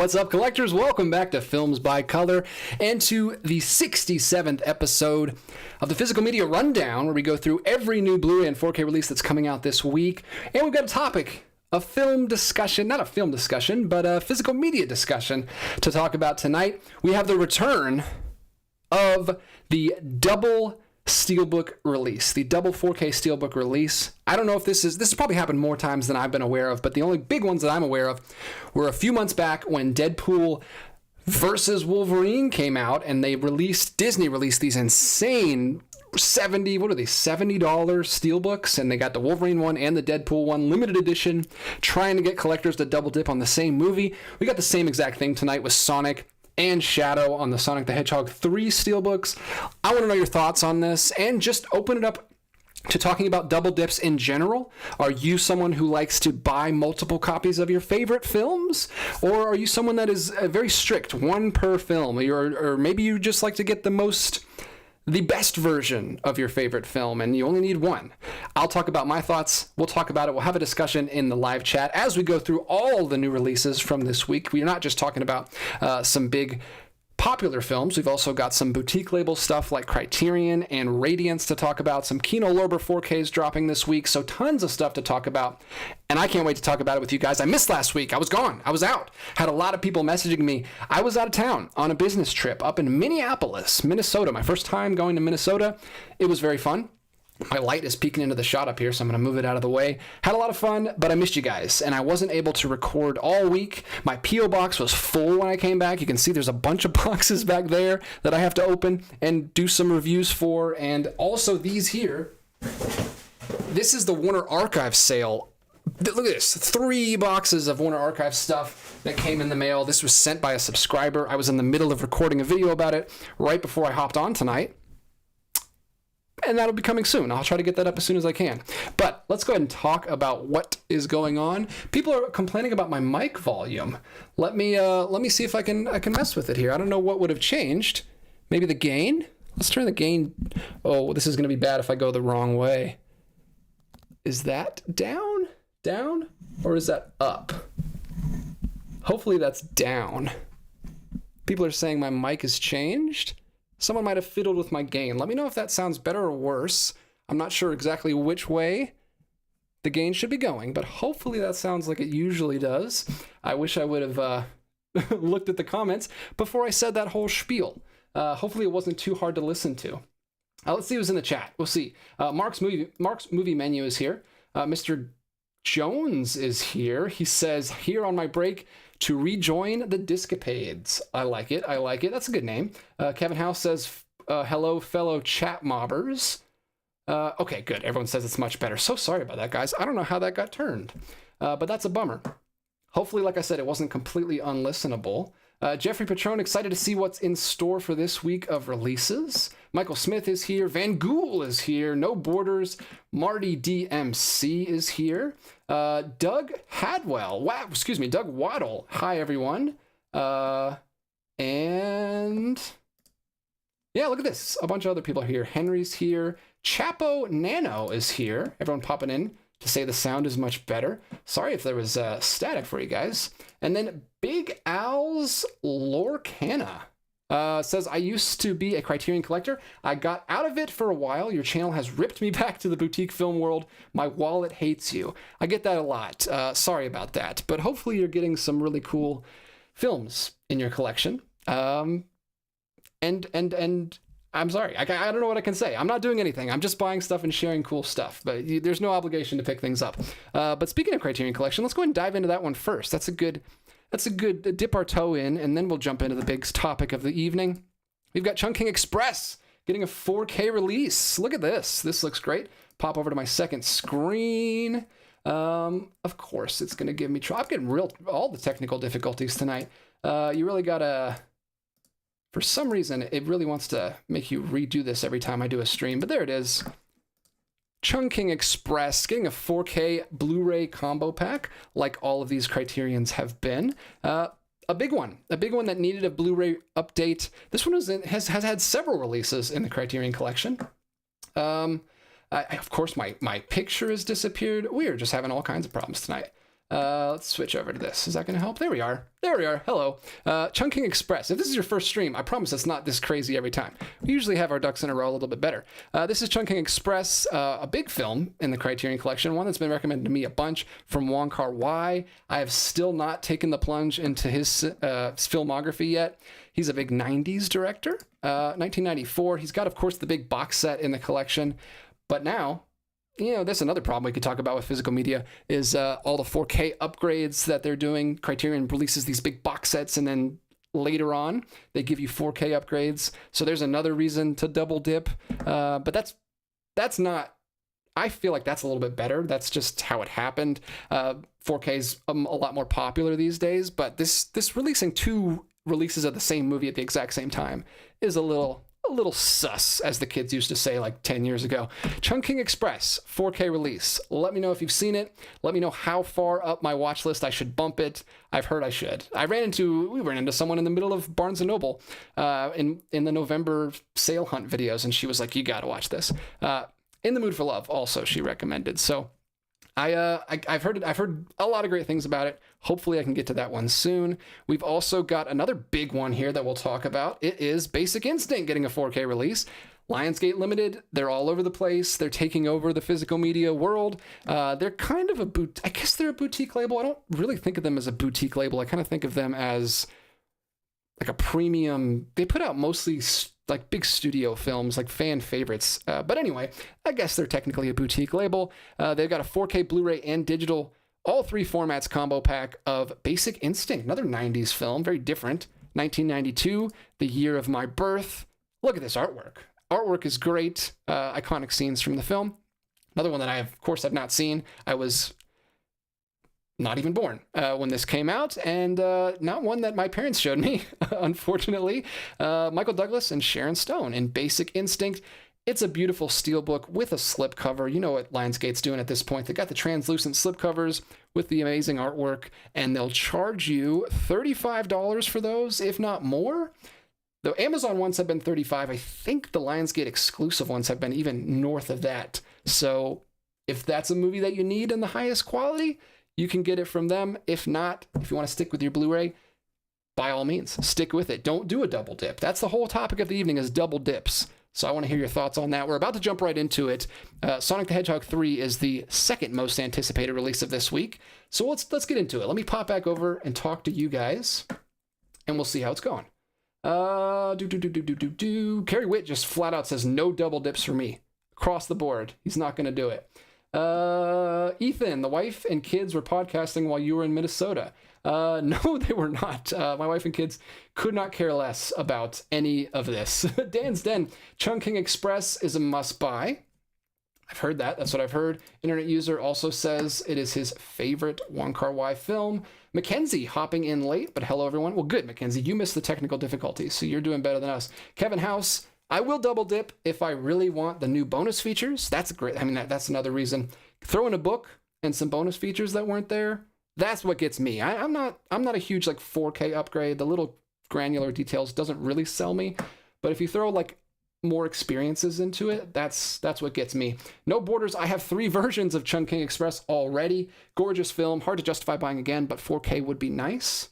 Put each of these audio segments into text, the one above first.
What's up, collectors? Welcome back to Films by Color and to the 67th episode of the Physical Media Rundown, where we go through every new Blu-ray and 4K release that's coming out this week. And we've got a topic, a film discussion, not a film discussion, but a physical media discussion to talk about tonight. We have the return of the double Steelbook release, the double 4K Steelbook release. I don't know if this has probably happened more times than I've been aware of, but the only big ones that I'm aware of were a few months back when Deadpool versus Wolverine came out, and Disney released these insane $70 Steelbooks, and they got the Wolverine one and the Deadpool one, limited edition, trying to get collectors to double dip on the same movie. We got the same exact thing tonight with Sonic and Shadow on the Sonic the Hedgehog 3 Steelbooks. I want to know your thoughts on this, and just open it up to talking about double dips in general. Are you someone who likes to buy multiple copies of your favorite films? Or are you someone that is very strict, one per film? Or maybe you just like to get the best version of your favorite film, and you only need one. I'll talk about my thoughts. We'll talk about it. We'll have a discussion in the live chat as we go through all the new releases from this week. We're not just talking about some big popular films. We've also got some boutique label stuff like Criterion and Radiance to talk about. Some Kino Lorber 4Ks dropping this week. So tons of stuff to talk about. And I can't wait to talk about it with you guys. I missed last week. I was gone. I was out. Had a lot of people messaging me. I was out of town on a business trip up in Minneapolis, Minnesota. My first time going to Minnesota. It was very fun. My light is peeking into the shot up here, so I'm going to move it out of the way. Had a lot of fun, but I missed you guys, and I wasn't able to record all week. My P.O. box was full when I came back. You can see there's a bunch of boxes back there that I have to open and do some reviews for, and also these here. This is the Warner Archive sale. Look at this. 3 boxes of Warner Archive stuff that came in the mail. This was sent by a subscriber. I was in the middle of recording a video about it right before I hopped on tonight. And that'll be coming soon. I'll try to get that up as soon as I can. But let's go ahead and talk about what is going on. People are complaining about my mic volume. Let me see if I can mess with it here. I don't know what would have changed. Maybe the gain? Let's turn the gain. Oh, this is going to be bad if I go the wrong way. Is that down? Down? Or is that up? Hopefully that's down. People are saying my mic has changed. Someone might have fiddled with my gain. Let me know if that sounds better or worse. I'm not sure exactly which way the gain should be going, but hopefully that sounds like it usually does. I wish I would have looked at the comments before I said that whole spiel. Hopefully it wasn't too hard to listen to. Let's see who's in the chat. We'll see. Mark's movie menu is here. Mr. Jones is here. He says, here on my break to rejoin the Discapades. I like it. That's a good name. Kevin House says, hello, fellow chat mobbers. Okay, good. Everyone says it's much better. So sorry about that, guys. I don't know how that got turned, but that's a bummer. Hopefully, like I said, it wasn't completely unlistenable. Jeffrey Patron, excited to see what's in store for this week of releases. Michael Smith is here. Van Gool is here. No Borders. Marty DMC is here. Doug Hadwell. Wow, excuse me, Doug Waddle. Hi, everyone. And yeah, look at this. A bunch of other people are here. Henry's here. Chapo Nano is here. Everyone popping in to say the sound is much better. Sorry if there was static for you guys. And then Big Al's Lorcana says, I used to be a Criterion collector. I got out of it for a while. Your channel has ripped me back to the boutique film world. My wallet hates you. I get that a lot. Sorry about that. But hopefully you're getting some really cool films in your collection. And I'm sorry. I don't know what I can say. I'm not doing anything. I'm just buying stuff and sharing cool stuff. But there's no obligation to pick things up. But speaking of Criterion Collection, let's go ahead and dive into that one first. That's a good dip our toe in, and then we'll jump into the big topic of the evening. We've got Chungking Express getting a 4K release. Look at this. This looks great. Pop over to my second screen. Of course, it's going to give me trouble. I'm getting all the technical difficulties tonight. You really got to... For some reason, it really wants to make you redo this every time I do a stream, but there it is. Chungking Express, getting a 4K Blu-ray combo pack, like all of these Criterions have been. A big one that needed a Blu-ray update. This one has had several releases in the Criterion collection. Of course, my picture has disappeared. We are just having all kinds of problems tonight. Let's switch over to this. Is that going to help? There we are. There we are. Hello. Chunking Express. If this is your first stream, I promise it's not this crazy every time. We usually have our ducks in a row a little bit better. This is Chunking Express, a big film in the Criterion Collection, one that's been recommended to me a bunch from Wong Kar-wai. I have still not taken the plunge into his filmography yet. He's a big 90s director, 1994. He's got, of course, the big box set in the collection. But now, that's another problem we could talk about with physical media is all the 4K upgrades that they're doing. Criterion releases these big box sets, and then later on, they give you 4K upgrades. So there's another reason to double dip. But that's not... I feel like that's a little bit better. That's just how it happened. 4K is a lot more popular these days, but this releasing two releases of the same movie at the exact same time is a little sus, as the kids used to say like 10 years ago. Chunking Express, 4K release. Let me know if you've seen it. Let me know how far up my watch list I should bump it. I've heard I should. We ran into someone in the middle of Barnes & Noble in the November sale hunt videos, and she was like, you got to watch this. In the Mood for Love, also, she recommended. So I've heard a lot of great things about it. Hopefully I can get to that one soon. We've also got another big one here that we'll talk about. It is Basic Instinct getting a 4K release. Lionsgate Limited, they're all over the place. They're taking over the physical media world. They're kind of I guess they're a boutique label. I don't really think of them as a boutique label. I kind of think of them as like a premium. They put out mostly like big studio films, like fan favorites. But anyway, I guess they're technically a boutique label. They've got a 4K Blu-ray and digital, all three formats combo pack of Basic Instinct, another 90s film, very different. 1992, the year of my birth. Look at this artwork. Artwork is great. Iconic scenes from the film. Another one that of course, have not seen. I was not even born when this came out, and not one that my parents showed me, unfortunately. Michael Douglas and Sharon Stone in Basic Instinct. It's a beautiful steelbook with a slipcover. You know what Lionsgate's doing at this point. They got the translucent slipcovers with the amazing artwork, and they'll charge you $35 for those, if not more. The Amazon ones have been $35. I think the Lionsgate exclusive ones have been even north of that. So if that's a movie that you need in the highest quality, you can get it from them. If not, if you want to stick with your Blu-ray, by all means, stick with it. Don't do a double dip. That's the whole topic of the evening, is double dips. So I want to hear your thoughts on that. We're about to jump right into it. Sonic the Hedgehog 3 is the second most anticipated release of this week. So let's get into it. Let me pop back over and talk to you guys, and we'll see how it's going. Carrie Witt just flat out says no double dips for me. Across the board. He's not going to do it. Ethan, the wife and kids were podcasting while you were in Minnesota. No, they were not. My wife and kids could not care less about any of this. Dan's Den, Chunking Express is a must-buy. I've heard that. That's what I've heard. Internet user also says it is his favorite Wong Kar-wai film. Mackenzie, hopping in late, but hello, everyone. Well, good, Mackenzie. You missed the technical difficulties, so you're doing better than us. Kevin House, I will double dip if I really want the new bonus features. That's great. I mean, that's another reason. Throw in a book and some bonus features that weren't there. That's what gets me. I'm not a huge like 4K upgrade. The little granular details doesn't really sell me. But if you throw like more experiences into it, that's what gets me. No Borders. I have 3 versions of Chunking Express already. Gorgeous film. Hard to justify buying again, but 4K would be nice.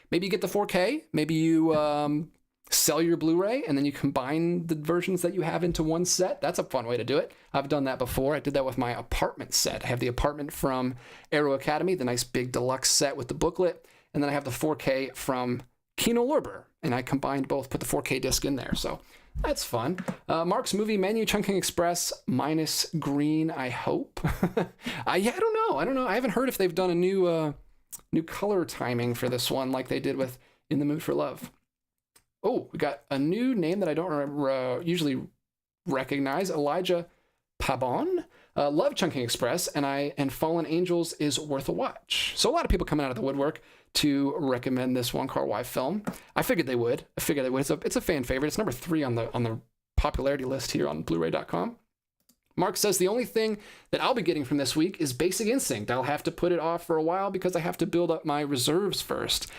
Maybe you get the 4K. Maybe you sell your Blu-ray and then you combine the versions that you have into one set. That's a fun way to do it. I've done that before. I did that with my apartment set. I have the apartment from Aero Academy, the nice big deluxe set with the booklet, and then I have the 4K from Kino Lorber, and I combined both, put the 4K disc in there. So that's fun. Mark's movie menu, Chunking Express minus green, I hope. I don't know. I haven't heard if they've done a new color timing for this one like they did with In the Mood for Love. Oh, we got a new name that I don't usually recognize. Elijah Pabon. Love Chunking Express, and Fallen Angels is worth a watch. So a lot of people coming out of the woodwork to recommend this Wong Kar-wai film. I figured they would. It's a fan favorite. It's number 3 on the popularity list here on Blu-ray.com. Mark says the only thing that I'll be getting from this week is Basic Instinct. I'll have to put it off for a while because I have to build up my reserves first.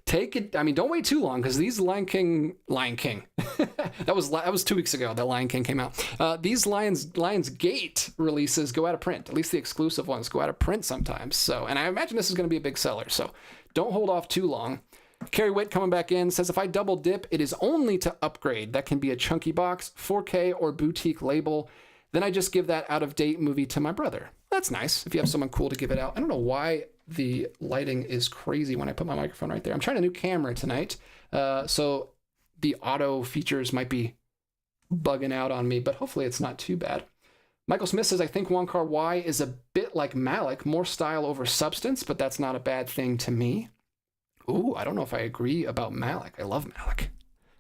Take it. I mean, don't wait too long because these Lion King. that was 2 weeks ago that Lion King came out. These Lionsgate releases go out of print. At least the exclusive ones go out of print sometimes. So, and I imagine this is going to be a big seller. So, don't hold off too long. Carrie Witt coming back in says, if I double dip, it is only to upgrade. That can be a chunky box, 4K, or boutique label. Then I just give that out-of-date movie to my brother. That's nice if you have someone cool to give it out. I don't know why the lighting is crazy when I put my microphone right there. I'm trying a new camera tonight, so the auto features might be bugging out on me, but hopefully it's not too bad. Michael Smith says, I think Wong Kar-wai is a bit like Malick, more style over substance, but that's not a bad thing to me. Ooh, I don't know if I agree about Malick. I love Malick.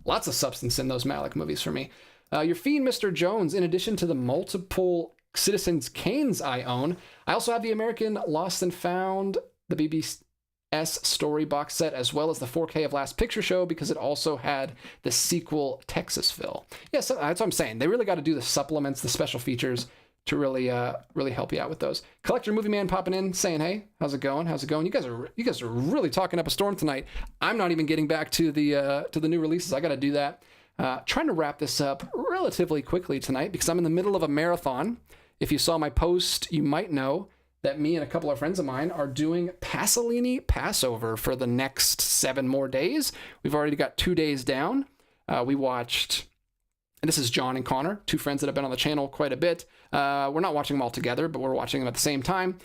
Lots of substance in those Malick movies for me. Your fiend, Mr. Jones, in addition to the multiple Citizens Kanes I own, I also have the American Lost and Found, the BBS story box set, as well as the 4K of Last Picture Show because it also had the sequel Texasville. Yeah, so that's what I'm saying. They really got to do the supplements, the special features to really help you out with those. Collector Movie Man popping in saying, hey, how's it going? How's it going? You guys are really talking up a storm tonight. I'm not even getting back to the new releases. I got to do that. Trying to wrap this up relatively quickly tonight because I'm in the middle of a marathon. If you saw my post, you might know that me and a couple of friends of mine are doing Pasolini Passover for the next 7 more days. We've already got 2 days down. We watched, and this is John and Connor, 2 friends that have been on the channel quite a bit. We're not watching them all together, but we're watching them at the same time.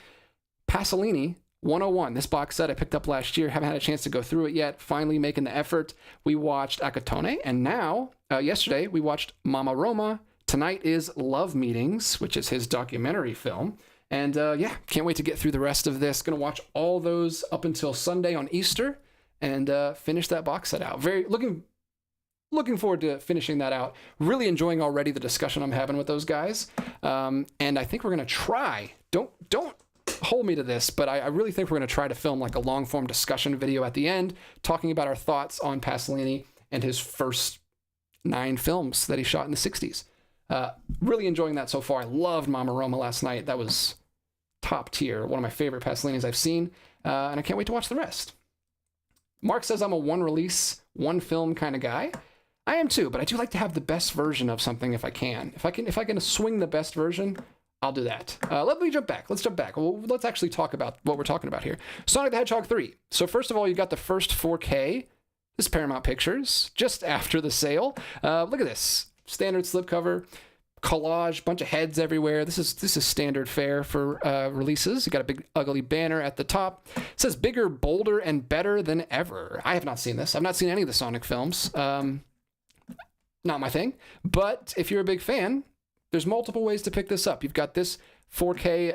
Pasolini 101, this box set I picked up last year. Haven't had a chance to go through it yet. Finally making the effort. We watched Akatone, and now, yesterday, we watched Mama Roma. Tonight is Love Meetings, which is his documentary film. And yeah, can't wait to get through the rest of this. Gonna watch all those up until Sunday on Easter and finish that box set out. Looking forward to finishing that out. Really enjoying already the discussion I'm having with those guys. And I think we're gonna try, don't hold me to this, but I really think we're gonna try to film like a long form discussion video at the end, talking about our thoughts on Pasolini and his first 9 films that he shot in the 60s. Really enjoying that so far. I loved Mama Roma last night. That was top tier. One of my favorite Pasolinis I've seen. And I can't wait to watch the rest. Mark says I'm a one release, one film kind of guy. I am too, but I do like to have the best version of something if I can. If I can swing the best version, I'll do that. Let me jump back. Let's jump back. Well, let's actually talk about what we're talking about here. Sonic the Hedgehog 3. So first of all, you got the first 4K. This is Paramount Pictures, just after the sale. Look at this. Standard slipcover, collage, bunch of heads everywhere. This is standard fare for releases. You got a big ugly banner at the top. It says bigger, bolder, and better than ever. I have not seen this. I've not seen any of the Sonic films. Not my thing. But if you're a big fan, there's multiple ways to pick this up. You've got this 4K,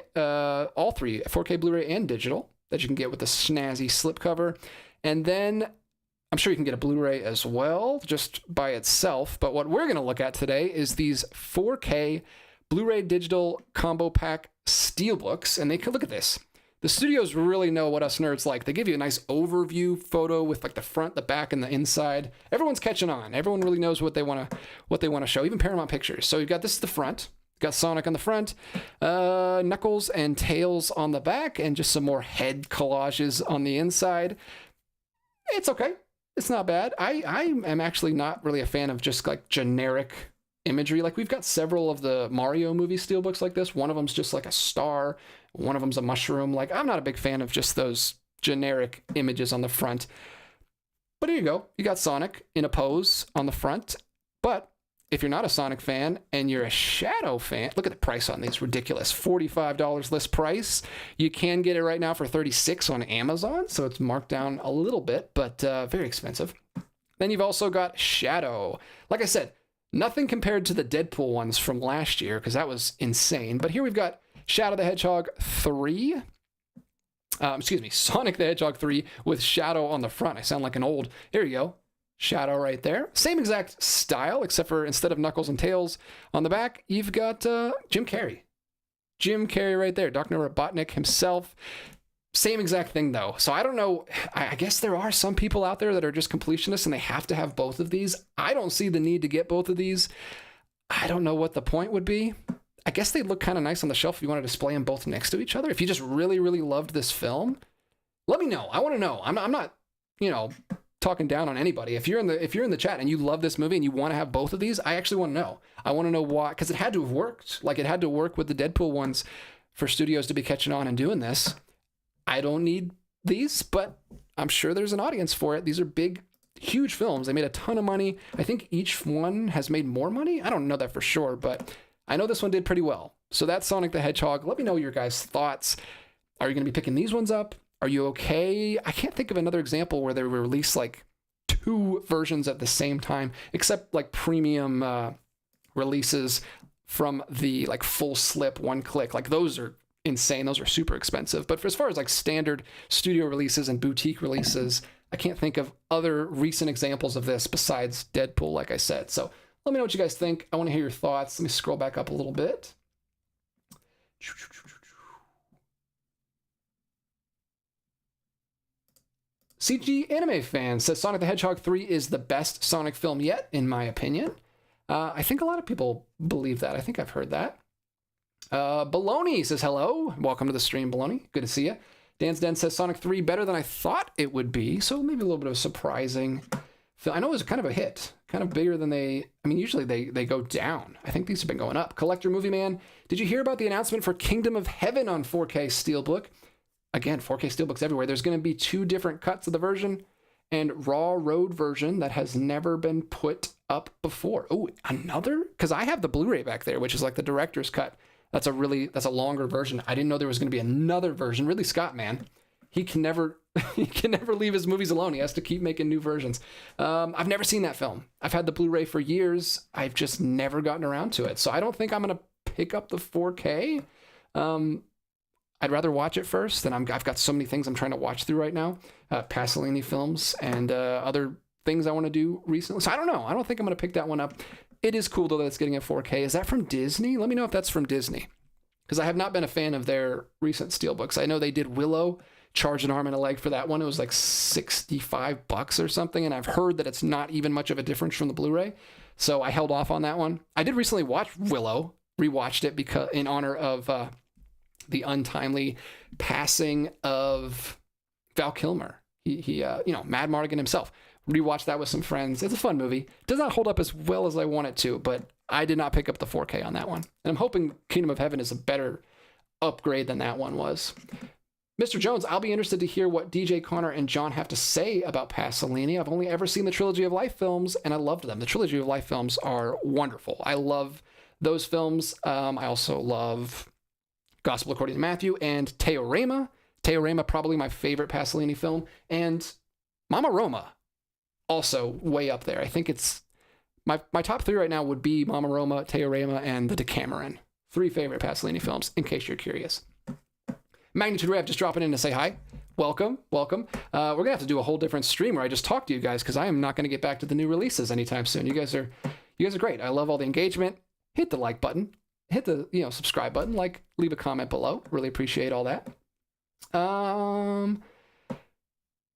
all 3, 4K Blu-ray and digital that you can get with the snazzy slipcover. And then I'm sure you can get a Blu-ray as well, just by itself. But what we're going to look at today is these 4K Blu-ray digital combo pack Steelbooks. And they can look at this. The studios really know what us nerds like. They give you a nice overview photo with like the front, the back, and the inside. Everyone's catching on. Everyone really knows what they want to show, even Paramount Pictures. So you've got this at the front. You've got Sonic on the front, Knuckles and Tails on the back, and just some more head collages on the inside. It's okay. It's not bad. I am actually not really a fan of just like generic imagery. Like we've got several of the Mario movie steelbooks like this. One of them's just like a star. One of them's a mushroom. Like I'm not a big fan of just those generic images on the front. But here you go. You got Sonic in a pose on the front. But if you're not a Sonic fan and you're a Shadow fan, look at the price on these. Ridiculous. $45 list price. You can get it right now for $36 on Amazon. So it's marked down a little bit, but very expensive. Then you've also got Shadow. Like I said, nothing compared to the Deadpool ones from last year because that was insane. But here we've got Shadow the Hedgehog 3. Sonic the Hedgehog 3 with Shadow on the front. I sound like an old. Here you go. Shadow right there. Same exact style, except for instead of Knuckles and Tails on the back, you've got Jim Carrey. Jim Carrey right there. Dr. Robotnik himself. Same exact thing, though. So I don't know. I guess there are some people out there that are just completionists and they have to have both of these. I don't see the need to get both of these. I don't know what the point would be. I guess they look kind of nice on the shelf if you want to display them both next to each other. If you just really, really loved this film, let me know. I want to know. I'm not, talking down on anybody. If you're in the chat and you love this movie and you want to have both of these, I actually want to know. I want to know why, because it had to have worked. Like, it had to work with the Deadpool ones for studios to be catching on and doing this. I don't need these, but I'm sure there's an audience for it. These are big, huge films. They made a ton of money. I think each one has made more money. I don't know that for sure, but I know this one did pretty well. So that's Sonic the Hedgehog. Let me know your guys' thoughts. Are you going to be picking these ones up? Are you okay? I can't think of another example where they released like 2 versions at the same time, except like premium releases from the like full slip, one click. Like, those are insane. Those are super expensive. But for as far as like standard studio releases and boutique releases, I can't think of other recent examples of this besides Deadpool, like I said. So let me know what you guys think. I want to hear your thoughts. Let me scroll back up a little bit. CG Anime Fan says Sonic the Hedgehog 3 is the best Sonic film yet, in my opinion. I think a lot of people believe that. I think I've heard that. Baloney says hello. Welcome to the stream, Baloney. Good to see you. Dan's Den says Sonic 3 better than I thought it would be. So maybe a little bit of a surprising film. I know it was kind of a hit. Kind of bigger than usually they go down. I think these have been going up. Collector Movie Man, did you hear about the announcement for Kingdom of Heaven on 4K Steelbook? Again, 4K Steelbooks everywhere. There's going to be 2 different cuts of the version and raw road version that has never been put up before. Oh, another? Because I have the Blu-ray back there, which is like the director's cut. That's a longer version. I didn't know there was going to be another version. Ridley Scott, man, he can never leave his movies alone. He has to keep making new versions. I've never seen that film. I've had the Blu-ray for years. I've just never gotten around to it. So I don't think I'm going to pick up the 4K. I'd rather watch it first, and I've got so many things I'm trying to watch through right now, Pasolini films and other things I want to do recently. So I don't know. I don't think I'm going to pick that one up. It is cool, though, that it's getting a 4K. Is that from Disney? Let me know if that's from Disney, because I have not been a fan of their recent Steelbooks. I know they did Willow, charge an arm and a leg for that one. It was like $65 or something, and I've heard that it's not even much of a difference from the Blu-ray, so I held off on that one. I did recently watch Willow, rewatched it because in honor of the untimely passing of Val Kilmer. He Mad Mardigan himself. Rewatched that with some friends. It's a fun movie. Does not hold up as well as I want it to, but I did not pick up the 4K on that one. And I'm hoping Kingdom of Heaven is a better upgrade than that one was. Mr. Jones, I'll be interested to hear what DJ Connor and John have to say about Pasolini. I've only ever seen the Trilogy of Life films, and I loved them. The Trilogy of Life films are wonderful. I love those films. I also love Gospel According to Matthew and Teorema. Teorema, probably my favorite Pasolini film. And Mama Roma, also way up there. I think it's my top 3 right now would be Mama Roma, Teorema, and The Decameron. 3 favorite Pasolini films, in case you're curious. Magnitude Rev just dropping in to say hi. Welcome. We're going to have to do a whole different stream where I just talk to you guys, because I am not going to get back to the new releases anytime soon. You guys are great. I love all the engagement. Hit the like button. Hit the subscribe button, leave a comment below. Really appreciate all that.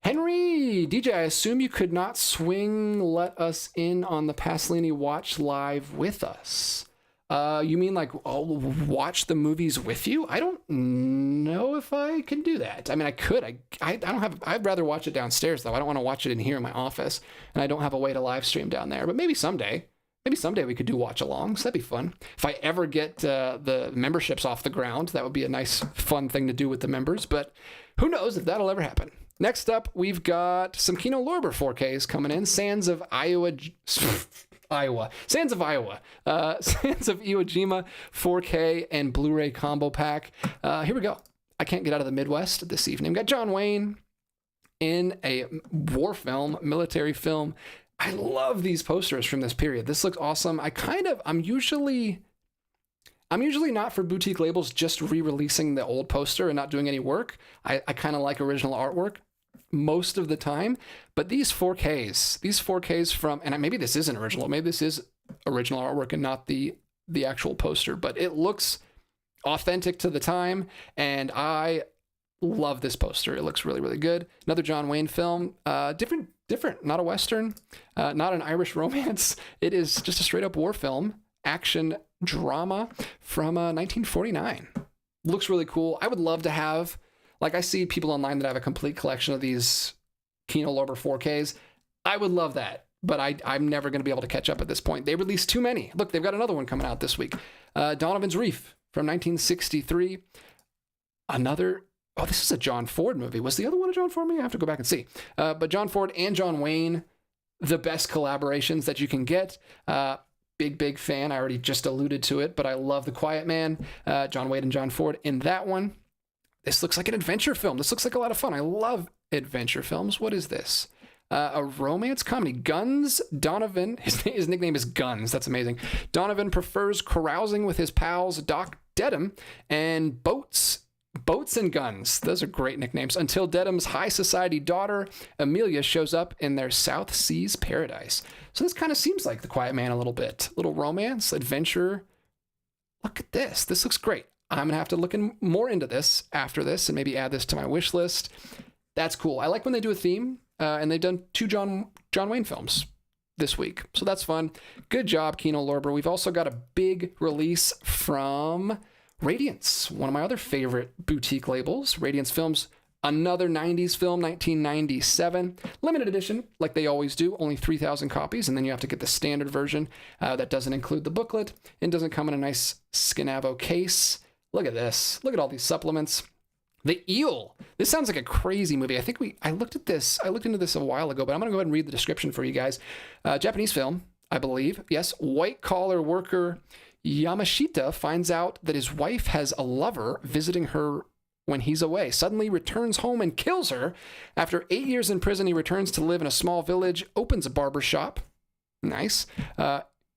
Henry DJ, I assume you could not let us in on the Pasolini watch live with us. You mean watch the movies with you? I don't know if I can do that. I mean, I could. I'd rather watch it downstairs though. I don't want to watch it in here in my office, and I don't have a way to live stream down there. But maybe someday. Maybe someday we could do watch-alongs. That'd be fun. If I ever get the memberships off the ground, that would be a nice, fun thing to do with the members. But who knows if that'll ever happen. Next up, we've got some Kino Lorber 4Ks coming in. Sands of Iowa. Sands of Iowa. Sands of Iwo Jima 4K and Blu-ray combo pack. Here we go. I can't get out of the Midwest this evening. We've got John Wayne in a war film, military film. I love these posters from this period. This looks awesome. I'm usually not for boutique labels just re-releasing the old poster and not doing any work. I kind of like original artwork most of the time, but these 4Ks from, and maybe this isn't original, maybe this is original artwork and not the actual poster, but it looks authentic to the time, and I love this poster. It looks really, really good. Another John Wayne film, different, not a Western, not an Irish romance. It is just a straight up war film. action drama from 1949. Looks really cool. I would love to have, like, I see people online that have a complete collection of these Kino Lorber 4Ks. I would love that, but I'm never going to be able to catch up at this point. They released too many. Look, they've got another one coming out this week. Donovan's Reef from 1963. Another, oh, this is a John Ford movie. Was the other one a John Ford movie? I have to go back and see. But John Ford and John Wayne, the best collaborations that you can get. Big fan. I already just alluded to it, but I love The Quiet Man, John Wayne and John Ford in that one. This looks like an adventure film. This looks like a lot of fun. I love adventure films. What is this? A romance comedy. Guns. Donovan, his nickname is Guns. That's amazing. Donovan prefers carousing with his pals Doc Dedham and Boats and Guns. Those are great nicknames. Until Dedham's high society daughter, Amelia, shows up in their South Seas paradise. So this kind of seems like The Quiet Man a little bit. Little romance, adventure. Look at this. This looks great. I'm going to have to look more into this after this and maybe add this to my wish list. That's cool. I like when they do a theme, and they've done 2 John Wayne films this week. So that's fun. Good job, Kino Lorber. We've also got a big release from Radiance, one of my other favorite boutique labels. Radiance Films, another 90s film, 1997. Limited edition, like they always do, only 3,000 copies, and then you have to get the standard version that doesn't include the booklet and doesn't come in a nice Skinavo case. Look at this. Look at all these supplements. The Eel. This sounds like a crazy movie. I think I looked into this a while ago, but I'm going to go ahead and read the description for you guys. Japanese film, I believe. Yes, white-collar worker Yamashita finds out that his wife has a lover visiting her when he's away. Suddenly returns home and kills her. After 8 years in prison, he returns to live in a small village, opens a barber shop. Nice.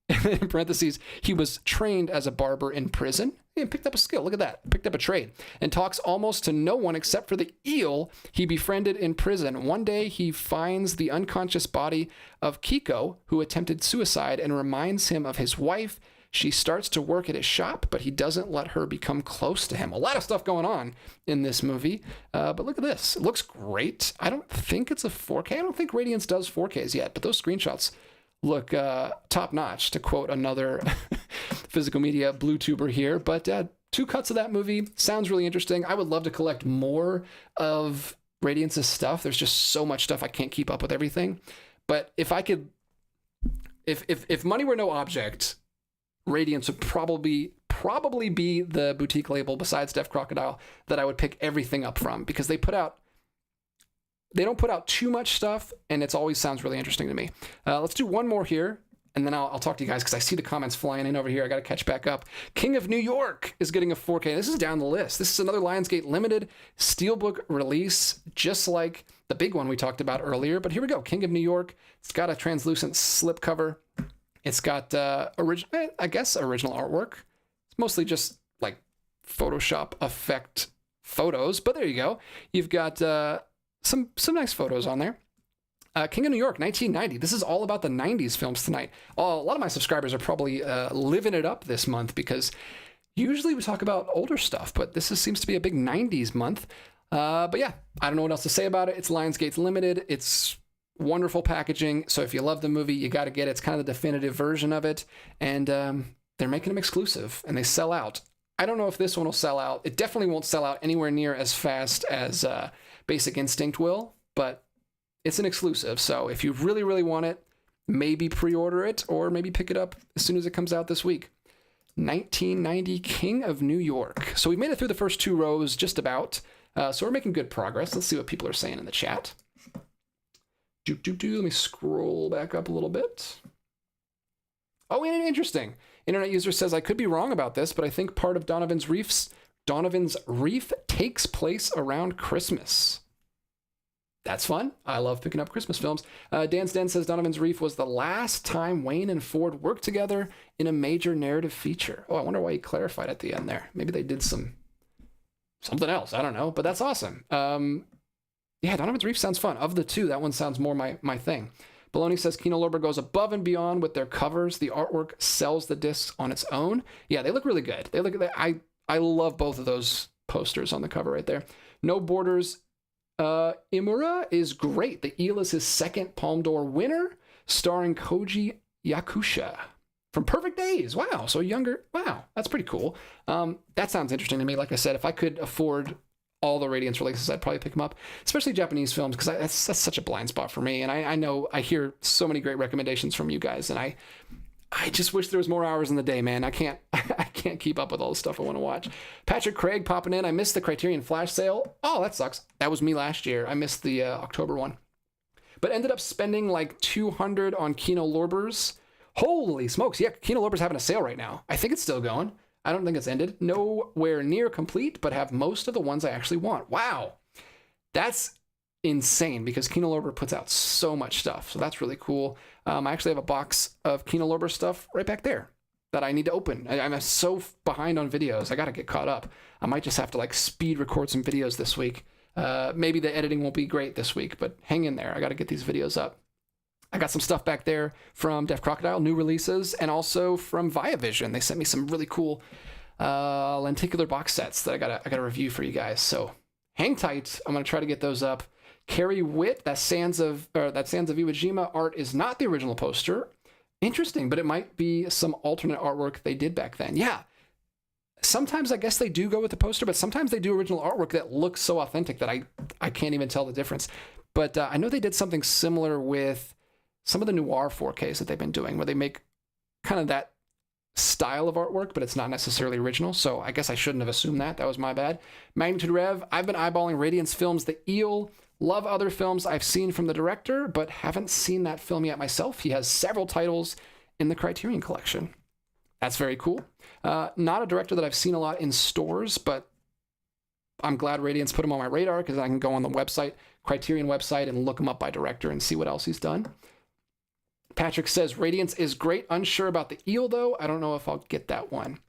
In parentheses, he was trained as a barber in prison and picked up a skill. Look at that. Picked up a trade and talks almost to no one except for the eel he befriended in prison. One day he finds the unconscious body of Kiko, who attempted suicide, and reminds him of his wife. She starts to work at his shop, but he doesn't let her become close to him. A lot of stuff going on in this movie, but look at this. It looks great. I don't think it's a 4K. I don't think Radiance does 4Ks yet, but those screenshots look top-notch, to quote another physical media blue tuber here. But 2 cuts of that movie. Sounds really interesting. I would love to collect more of Radiance's stuff. There's just so much stuff. I can't keep up with everything. But if I could, if money were no object, Radiance would probably be the boutique label besides Def Crocodile that I would pick everything up from, because they don't put out too much stuff, and it always sounds really interesting to me. Let's do one more here, and then I'll talk to you guys, because I see the comments flying in over here. I got to catch back up. King of New York is getting a 4K. This is down the list. This is another Lionsgate limited Steelbook release, just like the big one we talked about earlier. But here we go. King of New York. It's got a translucent slipcover. It's got original artwork. It's mostly just like Photoshop effect photos, but there you go. You've got some nice photos on there. King of New York, 1990. This is all about the 90s films tonight. A lot of my subscribers are probably living it up this month, because usually we talk about older stuff, but seems to be a big 90s month. But yeah, I don't know what else to say about it. It's Lionsgate's limited. It's wonderful packaging. So if you love the movie, you got to get it. It's kind of the definitive version of it. And they're making them exclusive, and they sell out. I don't know if this one will sell out. It definitely won't sell out anywhere near as fast as Basic Instinct will, but it's an exclusive. So if you really, really want it, maybe pre-order it, or maybe pick it up as soon as it comes out this week. 1990 King of New York. So we've made it through the first 2 rows just about. So we're making good progress. Let's see what people are saying in the chat. Let me scroll back up a little bit. Oh, and interesting. Internet user says, I could be wrong about this, but I think part of Donovan's Reef takes place around Christmas. That's fun. I love picking up Christmas films. Dan's Den says Donovan's Reef was the last time Wayne and Ford worked together in a major narrative feature. Oh, I wonder why he clarified at the end there. Maybe they did something else. I don't know, but that's awesome. Yeah, Donovan's Reef sounds fun. Of the 2, that one sounds more my thing. Baloney says Kino Lorber goes above and beyond with their covers. The artwork sells the discs on its own. Yeah, they look really good. I love both of those posters on the cover right there. No Borders. Imura is great. The Eel is his second Palme d'Or winner, starring Koji Yakusha. from Perfect Days. Wow, so younger. Wow, that's pretty cool. That sounds interesting to me. Like I said, if I could afford all the Radiance releases, I'd probably pick them up, especially Japanese films, because that's such a blind spot for me. And I know I hear so many great recommendations from you guys, and I just wish there was more hours in the day, man. I can't keep up with all the stuff I want to watch. Patrick Craig popping in. I missed the Criterion Flash sale. Oh, that sucks. That was me last year. I missed the October one, but ended up spending like $200 on Kino Lorber's. Holy smokes! Yeah, Kino Lorber's having a sale right now. I think it's still going. I don't think it's ended. Nowhere near complete, but have most of the ones I actually want. Wow. That's insane because Kino Lorber puts out so much stuff. So that's really cool. I actually have a box of Kino Lorber stuff right back there that I need to open. I'm so behind on videos. I got to get caught up. I might just have to like speed record some videos this week. Maybe the editing won't be great this week, but hang in there. I got to get these videos up. I got some stuff back there from Deaf Crocodile, new releases, and also from Viavision. They sent me some really cool lenticular box sets that I gotta review for you guys. So hang tight. I'm gonna try to get those up. Carrie Witt, that Sands of Iwo Jima art is not the original poster. Interesting, but it might be some alternate artwork they did back then. Yeah. Sometimes I guess they do go with the poster, but sometimes they do original artwork that looks so authentic that I can't even tell the difference. But I know they did something similar with some of the noir 4Ks that they've been doing, where they make kind of that style of artwork, but it's not necessarily original. So I guess I shouldn't have assumed that. That was my bad. Magnitude Rev, I've been eyeballing Radiance Films' The Eel. Love other films I've seen from the director, but haven't seen that film yet myself. He has several titles in the Criterion collection. That's very cool. Not a director that I've seen a lot in stores, but I'm glad Radiance put him on my radar because I can go on the website, Criterion website, and look him up by director and see what else he's done. Patrick says, Radiance is great. Unsure about the Eel, though. I don't know if I'll get that one.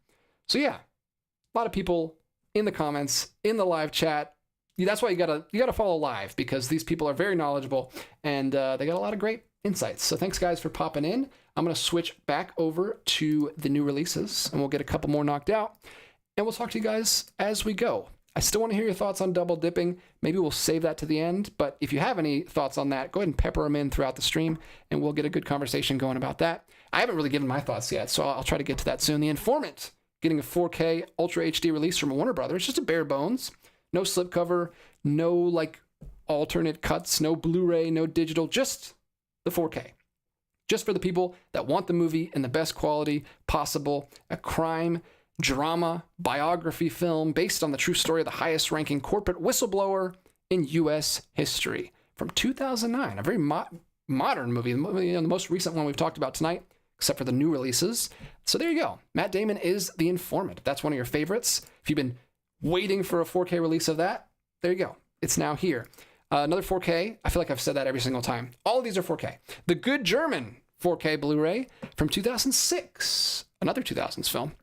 So yeah, a lot of people in the comments, in the live chat. That's why you gotta follow live, because these people are very knowledgeable and they got a lot of great insights. So thanks, guys, for popping in. I'm going to switch back over to the new releases, and we'll get a couple more knocked out. And we'll talk to you guys as we go. I still want to hear your thoughts on double dipping. Maybe we'll save that to the end, but if you have any thoughts on that, go ahead and pepper them in throughout the stream, and we'll get a good conversation going about that. I haven't really given my thoughts yet, so I'll try to get to that soon. The Informant, getting a 4K Ultra HD release from Warner Brothers, just a bare bones. No slipcover, no like alternate cuts, no Blu-ray, no digital, just the 4K. Just for the people that want the movie in the best quality possible. A crime drama biography film based on the true story of the highest ranking corporate whistleblower in U.S. history from 2009. A very modern movie, the most recent one we've talked about tonight, except for the new releases. So there you go. Matt Damon is The Informant. If that's one of your favorites, if you've been waiting for a 4K release of that, there you go. It's now here. Another 4K. I feel like I've said that every single time. All of these are 4K. The Good German 4K Blu-ray from 2006. Another 2000s film.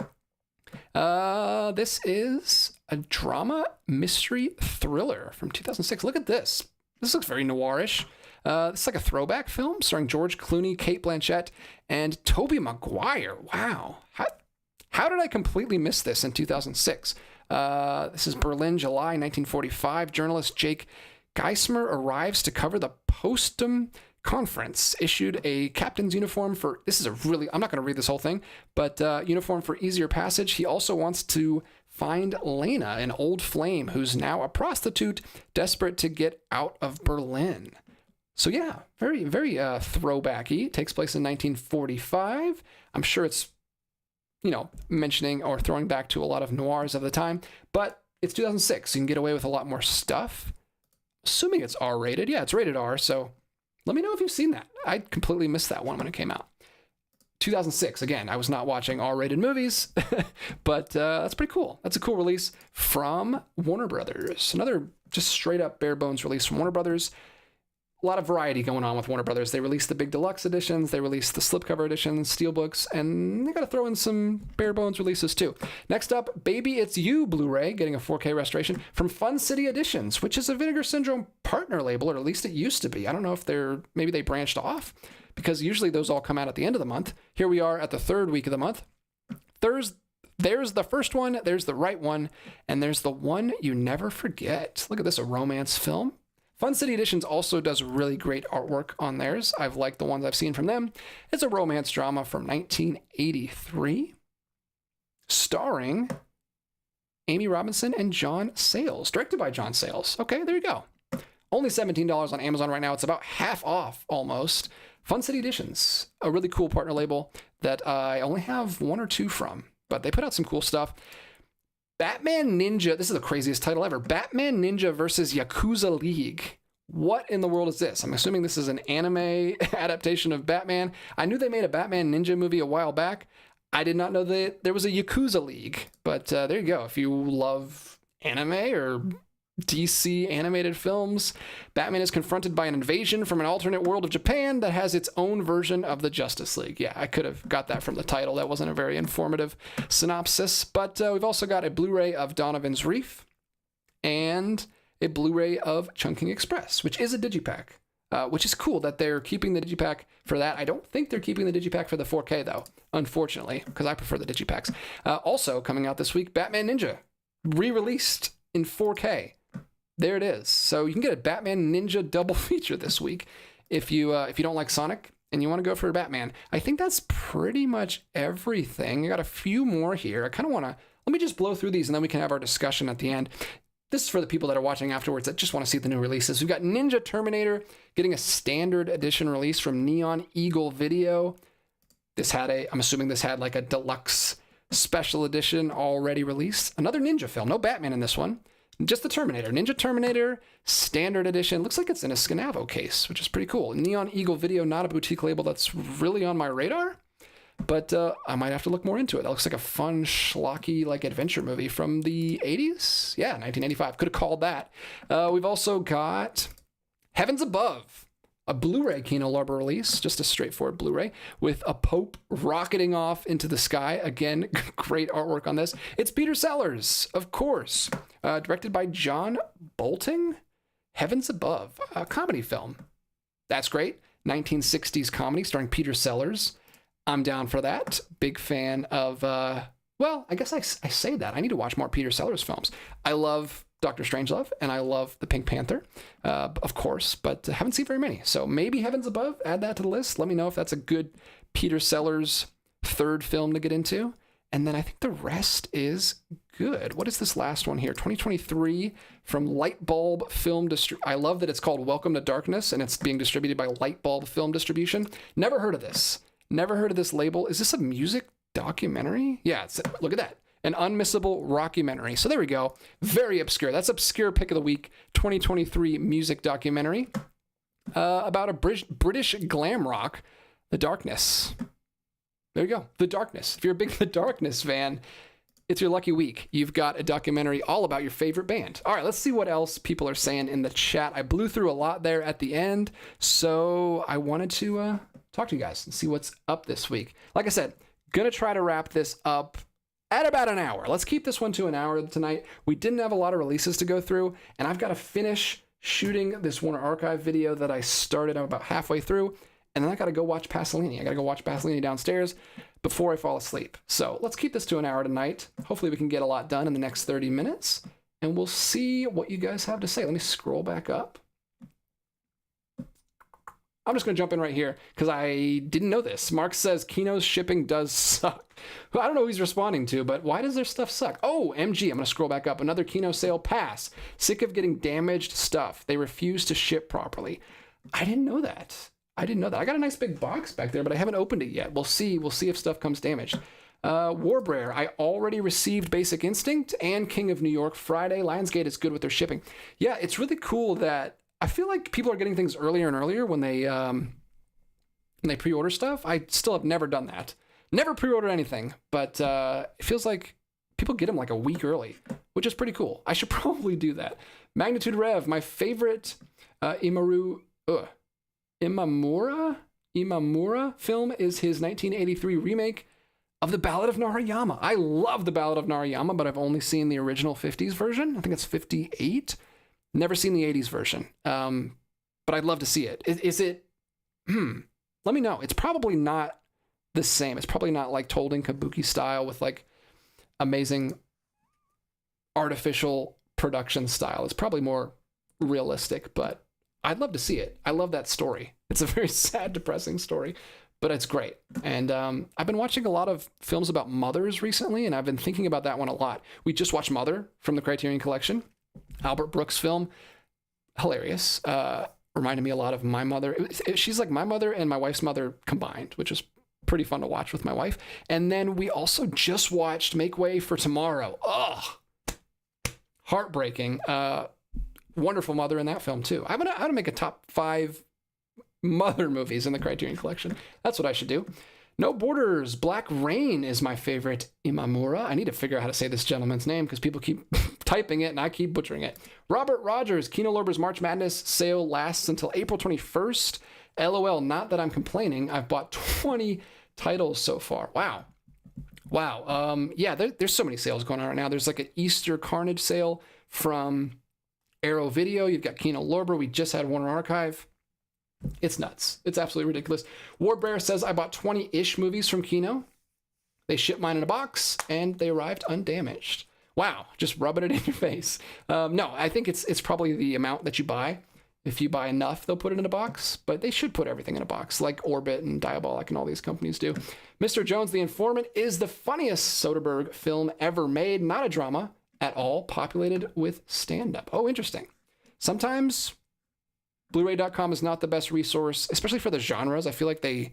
This is a drama mystery thriller from 2006. Look at this. This looks very noirish. It's like a throwback film starring George Clooney, Cate Blanchett, and Tobey Maguire. Wow. How did I completely miss this in 2006? This is Berlin, July 1945. Journalist Jake Geismer arrives to cover the Potsdam Conference, issued a captain's uniform for, this is a really, I'm not going to read this whole thing, but uniform for easier passage. He also wants to find Lena, an old flame who's now a prostitute, desperate to get out of Berlin. So yeah, very, very throwbacky. Takes place in 1945. I'm sure it's, mentioning or throwing back to a lot of noirs of the time, but it's 2006, so you can get away with a lot more stuff. Assuming it's R-rated. Yeah, it's rated R, so let me know if you've seen that. I completely missed that one when it came out. 2006, again, I was not watching R-rated movies, but that's pretty cool. That's a cool release from Warner Brothers. Another just straight up bare bones release from Warner Brothers. A lot of variety going on with Warner Brothers. They released the big deluxe editions, they released the slipcover editions, Steelbooks, and they got to throw in some bare bones releases too. Next up, Baby It's You Blu-ray, getting a 4K restoration from Fun City Editions, which is a Vinegar Syndrome partner label, or at least it used to be. I don't know if maybe they branched off, because usually those all come out at the end of the month. Here we are at the third week of the month. There's the first one, there's the right one, and there's the one you never forget. Look at this, a romance film. Fun City Editions also does really great artwork on theirs. I've liked the ones I've seen from them. It's a romance drama from 1983, starring Amy Robinson and John Sayles, directed by John Sayles. Okay, there you go. Only $17 on Amazon right now. It's about half off almost. Fun City Editions, a really cool partner label that I only have one or two from, but they put out some cool stuff. Batman Ninja, this is the craziest title ever. Batman Ninja versus Yakuza League. What in the world is this? I'm assuming this is an anime adaptation of Batman. I knew they made a Batman Ninja movie a while back. I did not know that there was a Yakuza League, but there you go. If you love anime or DC animated films, Batman is confronted by an invasion from an alternate world of Japan that has its own version of the Justice League. Yeah, I could have got that from the title. That wasn't a very informative synopsis, but we've also got a Blu-ray of Donovan's Reef and a Blu-ray of Chungking Express, which is a digipack, which is cool that they're keeping the digipack for that. I don't think they're keeping the digipack for the 4K though, unfortunately, because I prefer the digipacks. Also coming out this week, Batman Ninja, re-released in 4K. There it is. So you can get a Batman Ninja double feature this week if you don't like Sonic and you want to go for a Batman. I think that's pretty much everything. I got a few more here. I kind of want to, let me just blow through these and then we can have our discussion at the end. This is for the people that are watching afterwards that just want to see the new releases. We've got Ninja Terminator getting a standard edition release from Neon Eagle Video. This had I'm assuming this had like a deluxe special edition already released. Another Ninja film. No Batman in this one. Just the Terminator. Ninja Terminator Standard Edition. Looks like it's in a Scanavo case, which is pretty cool. Neon Eagle Video, not a boutique label that's really on my radar, but I might have to look more into it. That looks like a fun, schlocky, like adventure movie from the 80s. Yeah, 1985. Could have called that. We've also got Heavens Above, a Blu-ray Kino Lorber release, just a straightforward Blu-ray with a Pope rocketing off into the sky. Again, great artwork on this. It's Peter Sellers, of course, directed by John Bolting. Heavens Above, a comedy film. That's great. 1960s comedy starring Peter Sellers. I'm down for that. Big fan of, well, I guess I say that. I need to watch more Peter Sellers films. I love Dr. Strangelove, and I love The Pink Panther, of course, but haven't seen very many. So maybe Heavens Above, add that to the list. Let me know if that's a good Peter Sellers third film to get into. And then I think the rest is good. What is this last one here? 2023 from Lightbulb Film I love that it's called Welcome to Darkness, and it's being distributed by Lightbulb Film Distribution. Never heard of this. Never heard of this label. Is this a music documentary? Yeah, look at that. An unmissable rockumentary. So there we go. Very obscure. That's obscure pick of the week. 2023 music documentary about a British glam rock, The Darkness. There you go. The Darkness. If you're a big The Darkness fan, it's your lucky week. You've got a documentary all about your favorite band. All right, let's see what else people are saying in the chat. I blew through a lot there at the end, so I wanted to talk to you guys and see what's up this week. Like I said, gonna try to wrap this up at about an hour. Let's keep this one to an hour tonight. We didn't have a lot of releases to go through, and I've got to finish shooting this Warner Archive video that I started. I'm about halfway through, and then I got to go watch Pasolini. I got to go watch Pasolini downstairs before I fall asleep. So let's keep this to an hour tonight. Hopefully we can get a lot done in the next 30 minutes, and we'll see what you guys have to say. Let me scroll back up. I'm just going to jump in right here because I didn't know this. Mark says Kino's shipping does suck. I don't know who he's responding to, but why does their stuff suck? Oh, MG, I'm going to scroll back up. Another Kino sale pass. Sick of getting damaged stuff. They refuse to ship properly. I didn't know that. I got a nice big box back there, but I haven't opened it yet. We'll see. We'll see if stuff comes damaged. Warbrayer, I already received Basic Instinct and King of New York Friday. Lionsgate is good with their shipping. Yeah, it's really cool that I feel like people are getting things earlier and earlier when they pre-order stuff. I still have never done that. Never pre-ordered anything, but it feels like people get them like a week early, which is pretty cool. I should probably do that. Magnitude Rev, my favorite Imamura film is his 1983 remake of The Ballad of Narayama. I love The Ballad of Narayama, but I've only seen the original 50s version. I think it's 58. Never seen the 80s version, but I'd love to see it. Is it? Let me know. It's probably not the same. It's probably not like told in kabuki style with like amazing artificial production style. It's probably more realistic, but I'd love to see it. I love that story. It's a very sad, depressing story, but it's great. And I've been watching a lot of films about mothers recently, and I've been thinking about that one a lot. We just watched Mother from the Criterion Collection, Albert Brooks film. Hilarious. Reminded me a lot of my mother. She's like my mother and my wife's mother combined, which is pretty fun to watch with my wife. And then we also just watched Make Way for Tomorrow. Ugh. Heartbreaking. Wonderful mother in that film too. I'm gonna make a top 5 mother movies in the Criterion Collection. That's what I should do. No Borders, Black Rain is my favorite Imamura. I need to figure out how to say this gentleman's name because people keep typing it and I keep butchering it. Robert Rogers, Kino Lorber's March Madness sale lasts until April 21st. LOL, not that I'm complaining. I've bought 20 titles so far. Wow. Yeah, there's so many sales going on right now. There's like an Easter Carnage sale from Arrow Video. You've got Kino Lorber. We just had Warner Archive. It's nuts. It's absolutely ridiculous. Ward Bear says, I bought 20-ish movies from Kino. They shipped mine in a box, and they arrived undamaged. Wow, just rubbing it in your face. No, I think it's probably the amount that you buy. If you buy enough, they'll put it in a box, but they should put everything in a box, like Orbit and Diabolic and all these companies do. Mr. Jones, The Informant is the funniest Soderbergh film ever made. Not a drama at all, populated with stand-up. Oh, interesting. Sometimes Blu-ray.com is not the best resource, especially for the genres. I feel like they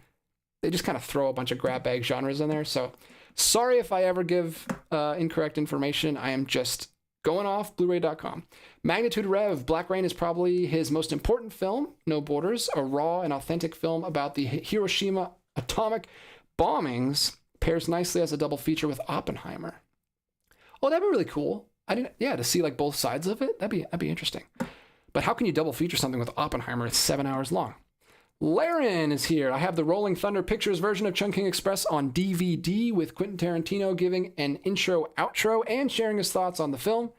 just kind of throw a bunch of grab bag genres in there. So sorry if I ever give incorrect information. I am just going off Blu-ray.com. Magnitude Rev, Black Rain is probably his most important film. No Borders, a raw and authentic film about the Hiroshima atomic bombings, pairs nicely as a double feature with Oppenheimer. Oh, that'd be really cool. To see like both sides of it. That'd be interesting. But how can you double feature something with Oppenheimer? It's 7 hours long. Laren is here. I have the Rolling Thunder Pictures version of Chungking Express on DVD with Quentin Tarantino giving an intro, outro, and sharing his thoughts on the film.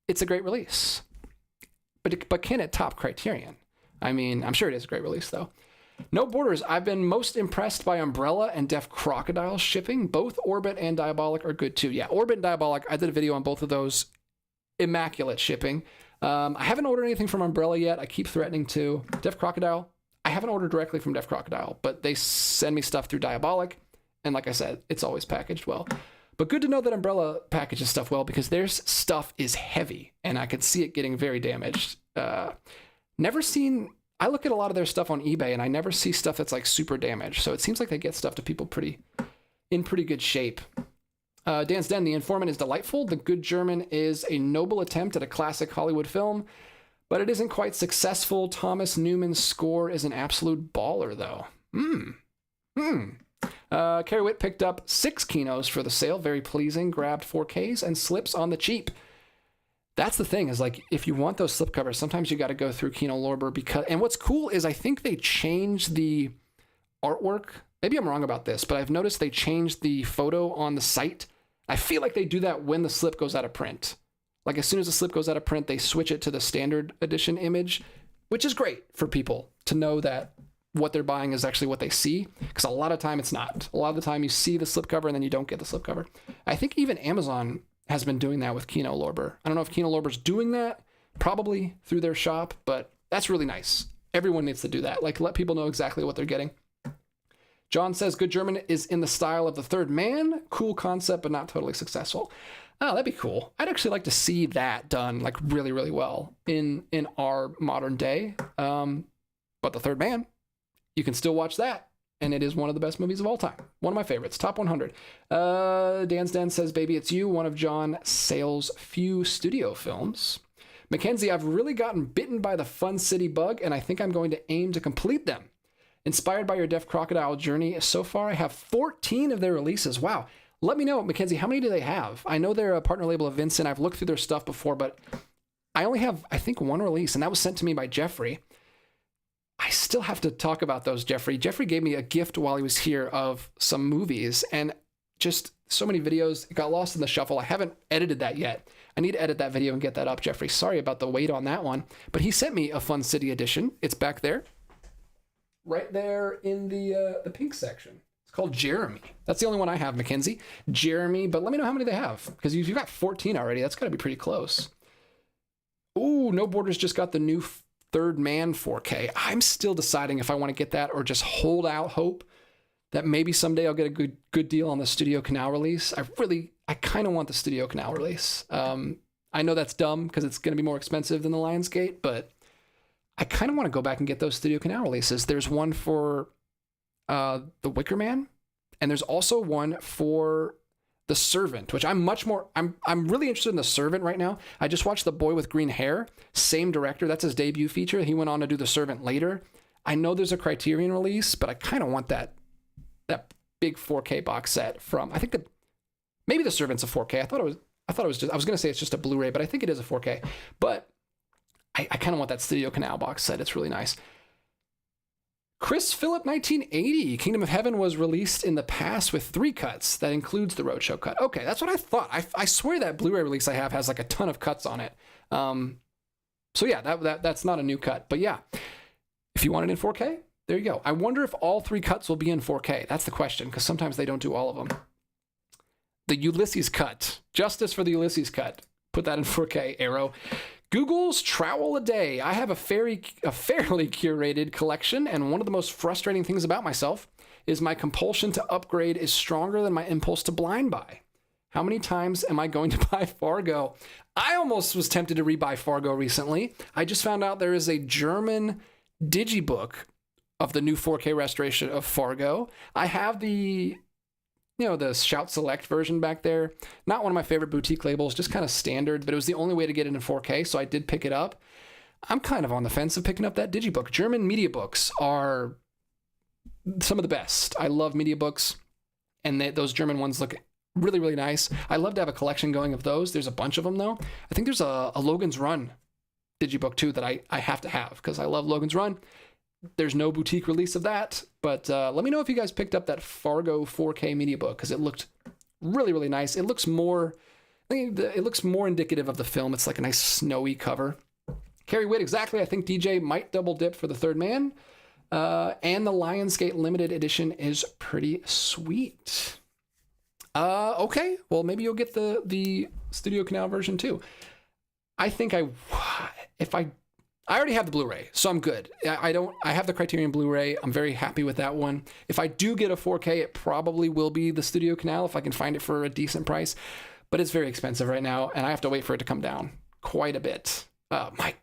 It's a great release. But can it top Criterion? I mean, I'm sure it is a great release, though. No Borders. I've been most impressed by Umbrella and Deaf Crocodile shipping. Both Orbit and Diabolic are good, too. Yeah, Orbit and Diabolic, I did a video on both of those. Immaculate shipping. I haven't ordered anything from Umbrella yet. I keep threatening to. Deaf Crocodile, I haven't ordered directly from Deaf Crocodile, but they send me stuff through Diabolic. And like I said, it's always packaged well. But good to know that Umbrella packages stuff well because their stuff is heavy and I could see it getting very damaged. I look at a lot of their stuff on eBay and I never see stuff that's like super damaged. So it seems like they get stuff to people in pretty good shape. Dan's Den, The Informant is delightful. The Good German is a noble attempt at a classic Hollywood film, but it isn't quite successful. Thomas Newman's score is an absolute baller, though. Carrie Witt picked up 6 Kinos for the sale. Very pleasing. Grabbed 4Ks and slips on the cheap. That's the thing is like, if you want those slipcovers, sometimes you got to go through Kino Lorber and what's cool is I think they changed the artwork. Maybe I'm wrong about this, but I've noticed they changed the photo on the site. I feel like they do that when the slip goes out of print. Like as soon as the slip goes out of print, they switch it to the standard edition image, which is great for people to know that what they're buying is actually what they see. Because a lot of time it's not. A lot of the time you see the slipcover and then you don't get the slipcover. I think even Amazon has been doing that with Kino Lorber. I don't know if Kino Lorber's doing that, probably through their shop, but that's really nice. Everyone needs to do that. Like let people know exactly what they're getting. John says Good German is in the style of The Third Man. Cool concept, but not totally successful. Oh, that'd be cool. I'd actually like to see that done like really, really well in our modern day. But The Third Man, you can still watch that. And it is one of the best movies of all time. One of my favorites. Top 100. Dan's Den says Baby It's You, one of John Sayles' few studio films. Mackenzie, I've really gotten bitten by the Fun City bug, and I think I'm going to aim to complete them. Inspired by your Deaf Crocodile journey, so far I have 14 of their releases. Wow. Let me know, Mackenzie, how many do they have? I know they're a partner label of Vincent. I've looked through their stuff before, but I only have, I think, one release, and that was sent to me by Jeffrey. I still have to talk about those, Jeffrey. Jeffrey gave me a gift while he was here of some movies, and just so many videos. It got lost in the shuffle. I haven't edited that yet. I need to edit that video and get that up, Jeffrey. Sorry about the wait on that one. But he sent me a Fun City edition. It's back there. Right there in the pink section. It's called Jeremy. That's the only one I have, Mackenzie. Jeremy, but let me know how many they have. Because you've got 14 already. That's got to be pretty close. Ooh, No Borders just got the new Third Man 4K. I'm still deciding if I want to get that or just hold out hope that maybe someday I'll get a good deal on the Studio Canal release. I kind of want the Studio Canal release. I know that's dumb because it's going to be more expensive than the Lionsgate, but I kind of want to go back and get those Studio Canal releases. There's one for The Wicker Man, and there's also one for The Servant, which I'm really interested in The Servant right now. I just watched The Boy with Green Hair, same director. That's his debut feature. He went on to do The Servant later. I know there's a Criterion release, but I kind of want that big 4K box set from, I think maybe The Servant's a 4K. I thought it was just, I was going to say it's just a Blu-ray, but I think it is a 4K. But I kind of want that Studio Canal box set. It's really nice. Chris Phillip 1980, Kingdom of Heaven was released in the past with 3 cuts. That includes the Roadshow cut. Okay, that's what I thought. I swear that Blu-ray release I have has like a ton of cuts on it. So yeah, that's not a new cut. But yeah, if you want it in 4K, there you go. I wonder if all 3 cuts will be in 4K. That's the question, because sometimes they don't do all of them. The Ulysses cut. Justice for the Ulysses cut. Put that in 4K, Arrow. Google's Trowel a Day. I have a fairly curated collection, and one of the most frustrating things about myself is my compulsion to upgrade is stronger than my impulse to blind buy. How many times am I going to buy Fargo? I almost was tempted to rebuy Fargo recently. I just found out there is a German digibook of the new 4K restoration of Fargo. I have the Shout Select version back there. Not one of my favorite boutique labels, just kind of standard, but it was the only way to get it in 4K, so I did pick it up. I'm kind of on the fence of picking up that digibook. German media books are some of the best. I love media books, and those German ones look really, really nice. I love to have a collection going of those. There's a bunch of them, though. I think there's a Logan's Run digibook, too, that I have to have, because I love Logan's Run. There's no boutique release of that, but let me know if you guys picked up that Fargo 4K media book, because it looked really, really nice. It looks more indicative of the film. It's like a nice snowy cover. Carrie Witt, exactly. I think DJ might double dip for The Third Man, and the Lionsgate limited edition is pretty sweet. Okay, well maybe you'll get the Studio Canal version too. I think I already have the Blu-ray, so I'm good. I have the Criterion Blu-ray. I'm very happy with that one. If I do get a 4K, it probably will be the Studio Canal if I can find it for a decent price, but it's very expensive right now, and I have to wait for it to come down quite a bit. My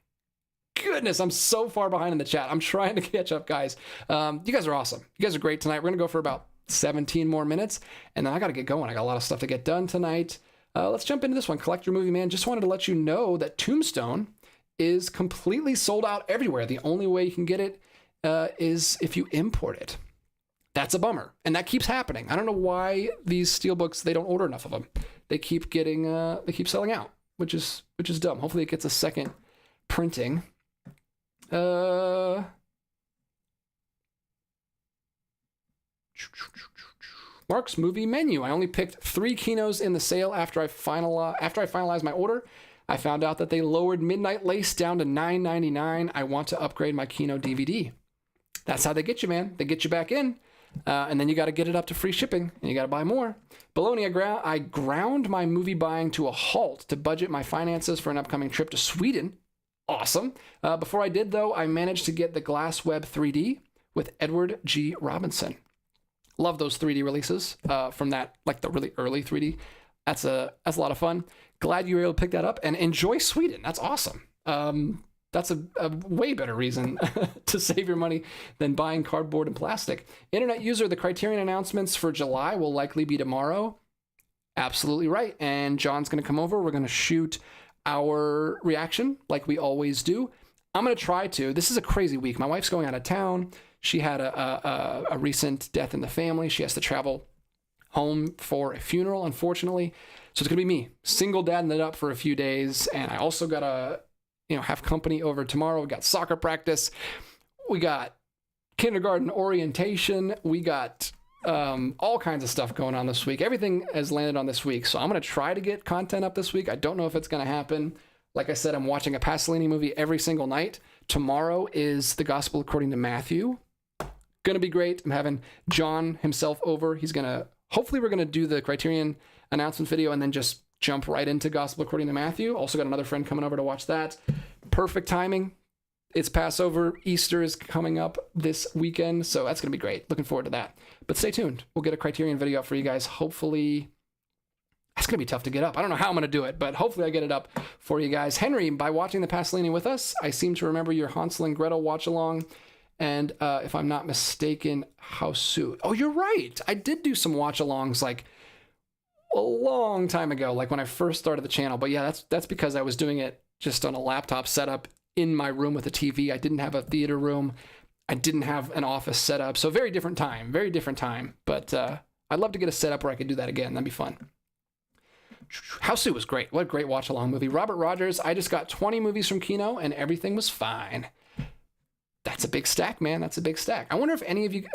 goodness, I'm so far behind in the chat. I'm trying to catch up, guys. You guys are awesome. You guys are great tonight. We're going to go for about 17 more minutes, and then I got to get going. I got a lot of stuff to get done tonight. Let's jump into this one. Collect Your Movie Man. Just wanted to let you know that Tombstone is completely sold out everywhere. The only way you can get it is if you import it. That's a bummer, and that keeps happening. I don't know why these Steelbooks, they don't order enough of them. They keep selling out, which is dumb. Hopefully it gets a second printing. Mark's Movie Menu. I only picked 3 Kinos in the sale after I finalized my order. I found out that they lowered Midnight Lace down to $9.99. I want to upgrade my Kino DVD. That's how they get you, man. They get you back in, and then you got to get it up to free shipping, and you got to buy more. Baloney, I ground my movie buying to a halt to budget my finances for an upcoming trip to Sweden. Awesome. Before I did, though, I managed to get the Glass Web 3D with Edward G. Robinson. Love those 3D releases from that, like the really early 3D. That's a lot of fun. Glad you were able to pick that up, and enjoy Sweden. That's awesome. That's a way better reason to save your money than buying cardboard and plastic. Internet user, the Criterion announcements for July will likely be tomorrow. Absolutely right. And John's going to come over. We're going to shoot our reaction like we always do. I'm going to try to. This is a crazy week. My wife's going out of town. She had a recent death in the family. She has to travel home for a funeral, unfortunately. So it's going to be me, single dadding it up for a few days. And I also got to, have company over tomorrow. We got soccer practice. We got kindergarten orientation. We got all kinds of stuff going on this week. Everything has landed on this week. So I'm going to try to get content up this week. I don't know if it's going to happen. Like I said, I'm watching a Pasolini movie every single night. Tomorrow is The Gospel According to Matthew. Going to be great. I'm having John himself over. Hopefully we're going to do the Criterion announcement video and then just jump right into Gospel According to Matthew. Also got another friend coming over to watch that. Perfect timing. It's Passover. Easter is coming up this weekend, so that's going to be great. Looking forward to that. But stay tuned. We'll get a Criterion video up for you guys. Hopefully, that's going to be tough to get up. I don't know how I'm going to do it, but hopefully I get it up for you guys. Henry, by watching the Pasolini with us, I seem to remember your Hansel and Gretel watch-along. And if I'm not mistaken, Hausu. Oh, you're right. I did do some watch-alongs like a long time ago, like when I first started the channel. But yeah, that's because I was doing it just on a laptop setup in my room with a TV. I didn't have a theater room. I didn't have an office set up. So very different time. But I'd love to get a setup where I could do that again. That'd be fun. Hausu was great. What a great watch-along movie. Robert Rogers, I just got 20 movies from Kino and everything was fine. That's a big stack, man. That's a big stack. I wonder if any of you,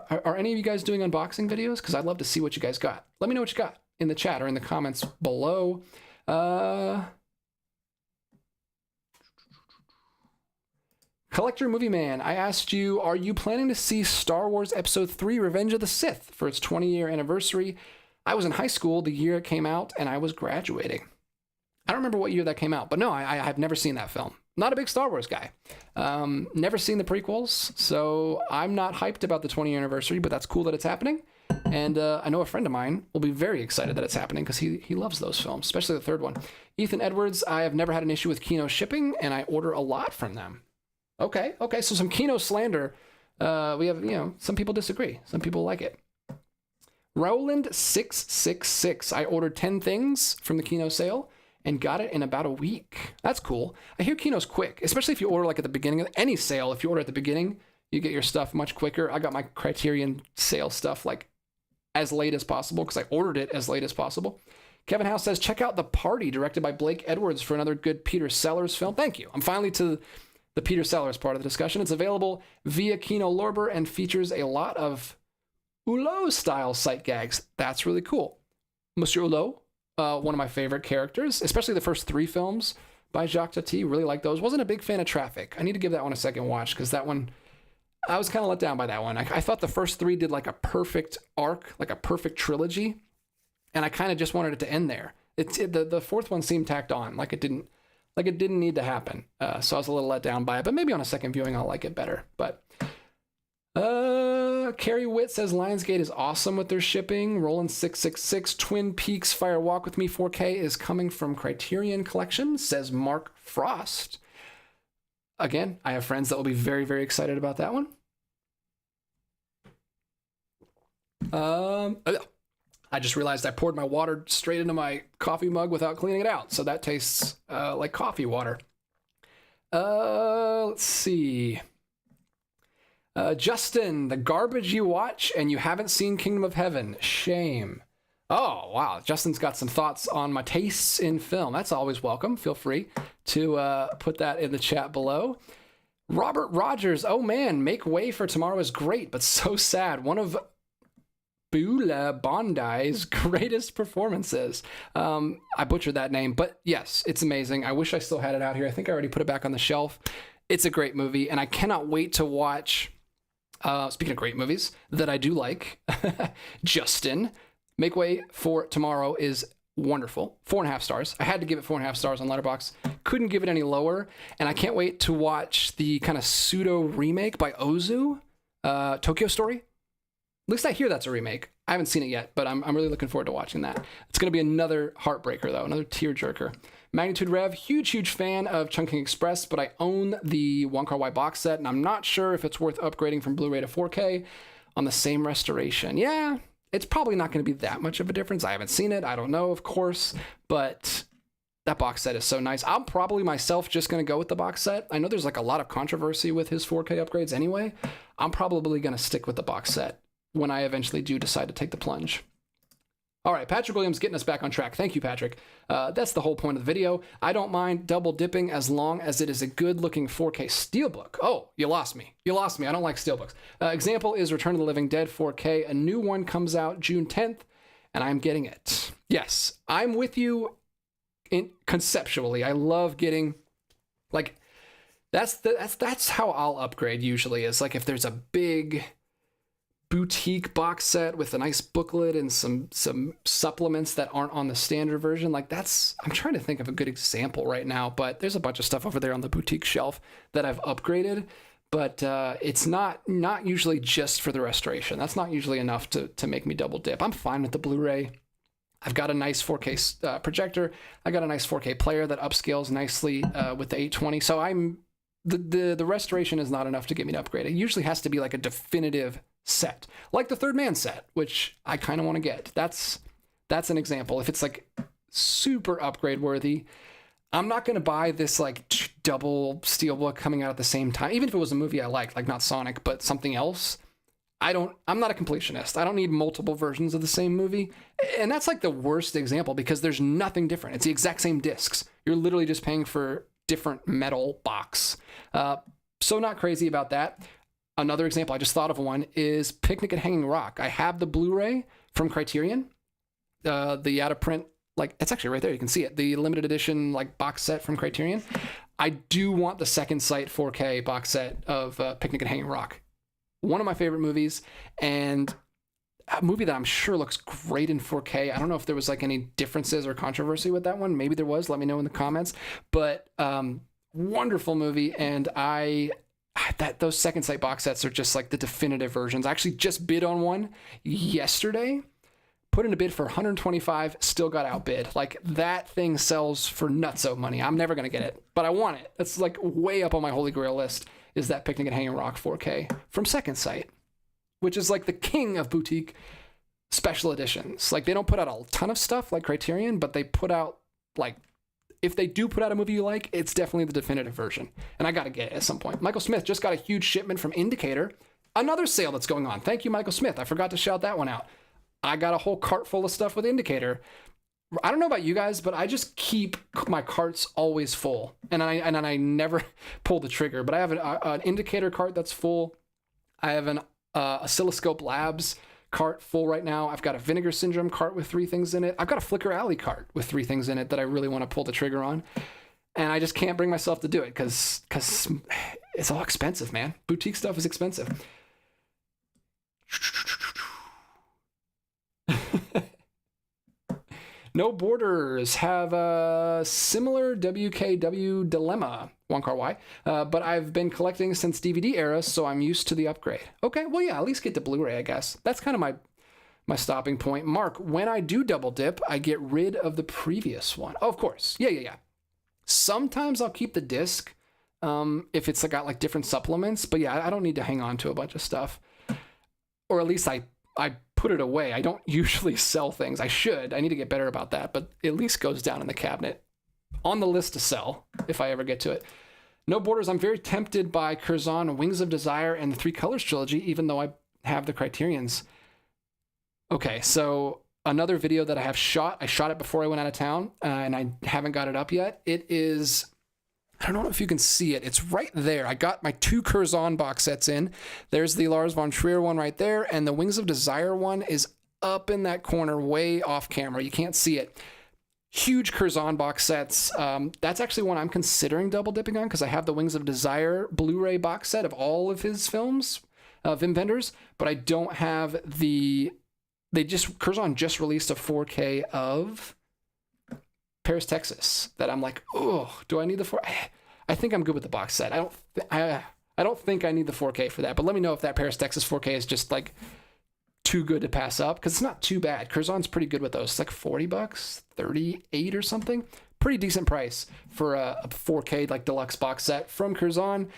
are any of you guys doing unboxing videos? Because I'd love to see what you guys got. Let me know what you got in the chat or in the comments below. Collector Movie Man, I asked you, are you planning to see Star Wars Episode 3 Revenge of the Sith for its 20-year anniversary? I was in high school the year it came out, and I was graduating. I don't remember what year that came out, but no, I've never seen that film. Not a big Star Wars guy. Never seen the prequels, so I'm not hyped about the 20-year anniversary, but that's cool that it's happening. And I know a friend of mine will be very excited that it's happening because he loves those films, especially the third one. Ethan Edwards, I have never had an issue with Kino shipping, and I order a lot from them. Okay, so some Kino slander. We have, some people disagree. Some people like it. Roland666, I ordered 10 things from the Kino sale and got it in about a week. That's cool. I hear Kino's quick, especially if you order like at the beginning of any sale. If you order at the beginning, you get your stuff much quicker. I got my Criterion sale stuff like as late as possible because I ordered it as late as possible. Kevin House says, check out The Party, directed by Blake Edwards, for another good Peter Sellers film. Thank you. I'm finally to the Peter Sellers part of the discussion. It's available via Kino Lorber and features a lot of Hulot-style sight gags. That's really cool. Monsieur Hulot, one of my favorite characters, especially the first 3 films by Jacques Tati. Really like those. Wasn't a big fan of Traffic. I need to give that one a second watch because that one, I was kind of let down by that one. I thought the first 3 did like a perfect arc, like a perfect trilogy, and I kind of just wanted it to end there. The fourth one seemed tacked on, like it didn't need to happen. So I was a little let down by it, but maybe on a second viewing I'll like it better. But Carrie Witt says Lionsgate is awesome with their shipping. Roland666, Twin Peaks Fire Walk With Me 4K is coming from Criterion Collection, says Mark Frost. Again, I have friends that will be very, very excited about that one. I just realized I poured my water straight into my coffee mug without cleaning it out, so that tastes like coffee water. Let's see. Justin, the garbage you watch and you haven't seen Kingdom of Heaven. Shame. Oh, wow. Justin's got some thoughts on my tastes in film. That's always welcome. Feel free to put that in the chat below. Robert Rogers, oh man, Make Way for Tomorrow is great, but so sad. One of Beulah Bondi's greatest performances. I butchered that name, but yes, it's amazing. I wish I still had it out here. I think I already put it back on the shelf. It's a great movie, and I cannot wait to watch, speaking of great movies that I do like, Justin, Make Way for Tomorrow is wonderful. 4.5 stars. I had to give it 4.5 stars on Letterboxd. Couldn't give it any lower, and I can't wait to watch the kind of pseudo remake by Ozu, Tokyo Story. At least I hear that's a remake. I haven't seen it yet, but I'm really looking forward to watching that. It's going to be another heartbreaker, though, another tearjerker. Magnitude Rev, huge fan of Chungking Express, but I own the Wong Kar-wai box set, and I'm not sure if it's worth upgrading from Blu-ray to 4K on the same restoration. Yeah, it's probably not going to be that much of a difference. I haven't seen it. I don't know, of course, but that box set is so nice. I'm probably myself just going to go with the box set. I know there's like a lot of controversy with his 4K upgrades anyway. I'm probably going to stick with the box set when I eventually do decide to take the plunge. All right, Patrick Williams getting us back on track. Thank you, Patrick. That's the whole point of the video. I don't mind double dipping as long as it is a good-looking 4K Steelbook. Oh, you lost me. I don't like Steelbooks. Example is Return of the Living Dead 4K. A new one comes out June 10th, and I'm getting it. Yes, I'm with you conceptually. I love getting, like, that's how I'll upgrade usually, is like if there's a big boutique box set with a nice booklet and some supplements that aren't on the standard version. Like I'm trying to think of a good example right now, but there's a bunch of stuff over there on the boutique shelf that I've upgraded, but it's not usually just for the restoration. That's not usually enough to make me double dip. I'm fine with the Blu-ray. I've got a nice 4K projector. I got a nice 4K player that upscales nicely with the 820. So the restoration is not enough to get me to upgrade. It usually has to be like a definitive set, like the Third Man set, which I kind of want to get. That's an example. If it's like super upgrade worthy, I'm not going to buy this like double Steelbook coming out at the same time, even if it was a movie I liked, like not Sonic, but something else. I'm not a completionist. I don't need multiple versions of the same movie. And that's like the worst example because there's nothing different. It's the exact same discs. You're literally just paying for different metal box. So not crazy about that. Another example, I just thought of one, is Picnic at Hanging Rock. I have the Blu-ray from Criterion, the out of print, like it's actually right there. You can see it. The limited edition like box set from Criterion. I do want the second sight 4K box set of Picnic at Hanging Rock. One of my favorite movies, and a movie that I'm sure looks great in 4K. I don't know if there was like any differences or controversy with that one. Maybe there was. Let me know in the comments. But wonderful movie, and those second sight box sets are just like the definitive versions. I actually just bid on one yesterday. Put in a bid for $125, still got outbid. Like that thing sells for nutso money. I'm never gonna get it, but I want it. That's like way up on my holy grail list. Is that Picnic at Hanging Rock 4K from Second Sight, which is like the king of boutique special editions. Like they don't put out a ton of stuff like Criterion, but they put out like, if they do put out a movie you like, it's definitely the definitive version. And I got to get it at some point. Michael Smith just got a huge shipment from Indicator. Another sale that's going on. Thank you, Michael Smith. I forgot to shout that one out. I got a whole cart full of stuff with Indicator. I don't know about you guys, but I just keep my carts always full, and I never pull the trigger. But I have an Indicator cart that's full. I have an Oscilloscope Labs cart full right now. I've got a Vinegar Syndrome cart with 3 things in it. I've got a Flickr Alley cart with 3 things in it that I really want to pull the trigger on, and I just can't bring myself to do it because it's all expensive, man. Boutique stuff is expensive. No Borders have a similar WKW dilemma, one car Y, but I've been collecting since DVD era, so I'm used to the upgrade. Okay, well, yeah, at least get the Blu-ray, I guess. That's kind of my stopping point. Mark, when I do double dip, I get rid of the previous one. Oh, of course. Yeah. Sometimes I'll keep the disc if it's got like different supplements, but yeah, I don't need to hang on to a bunch of stuff. Or at least I put it away. I don't usually sell things. I should. I need to get better about that, but it at least goes down in the cabinet on the list to sell if I ever get to it. No Borders. I'm very tempted by Curzon, Wings of Desire, and the Three Colors trilogy, even though I have the Criterions. Okay, so another video that I have shot. I shot it before I went out of town, and I haven't got it up yet. It is, I don't know if you can see it. It's right there. I got my 2 Curzon box sets in. There's the Lars von Trier one right there, and the Wings of Desire one is up in that corner, way off camera. You can't see it. Huge Curzon box sets. That's actually one I'm considering double dipping on because I have the Wings of Desire Blu-ray box set of all of his films, Wim Wenders, but I don't have Curzon just released a 4K of Paris, Texas, that I'm like, oh, do I need the 4K? I think I'm good with the box set. I don't think I need the 4K for that, but let me know if that Paris, Texas 4K is just like too good to pass up, because it's not too bad. Curzon's pretty good with those. It's like $40, 38 or something. Pretty decent price for a 4K like deluxe box set from Curzon,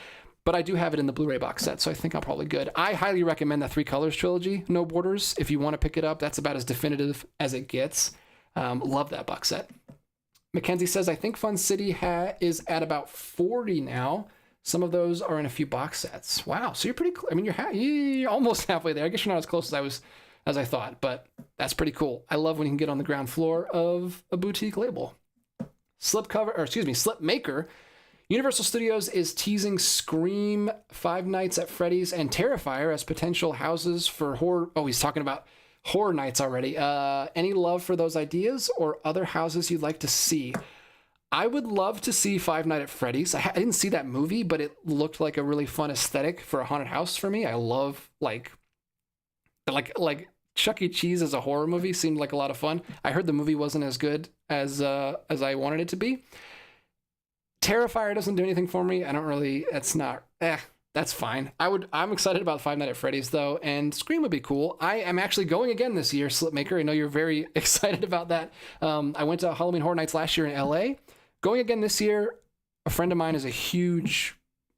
but I do have it in the Blu-ray box set, so I think I'm probably good. I highly recommend the Three Colors trilogy, No Borders, if you want to pick it up. That's about as definitive as it gets. Love that box set. Mackenzie says, I think Fun City is at about 40 now. Some of those are in a few box sets. Wow, so you're pretty close. I mean, you're almost halfway there. I guess you're not as close as I thought, but that's pretty cool. I love when you can get on the ground floor of a boutique label. Slipmaker. Universal Studios is teasing Scream, Five Nights at Freddy's, and Terrifier as potential houses for horror. Oh, he's talking about horror nights already. Any love for those ideas or other houses you'd like to see? I would love to see Five Nights at Freddy's. I didn't see that movie, but it looked like a really fun aesthetic for a haunted house for me. I love like Like Chuck E. Cheese as a horror movie seemed like a lot of fun. I heard the movie wasn't as good as I wanted it to be. Terrifier doesn't do anything for me. I don't really. That's fine. I'm excited about Five Nights at Freddy's though, and Scream would be cool. I am actually going again this year, Slipmaker. I know you're very excited about that. I went to Halloween Horror Nights last year in LA. Going again this year. A friend of mine is a huge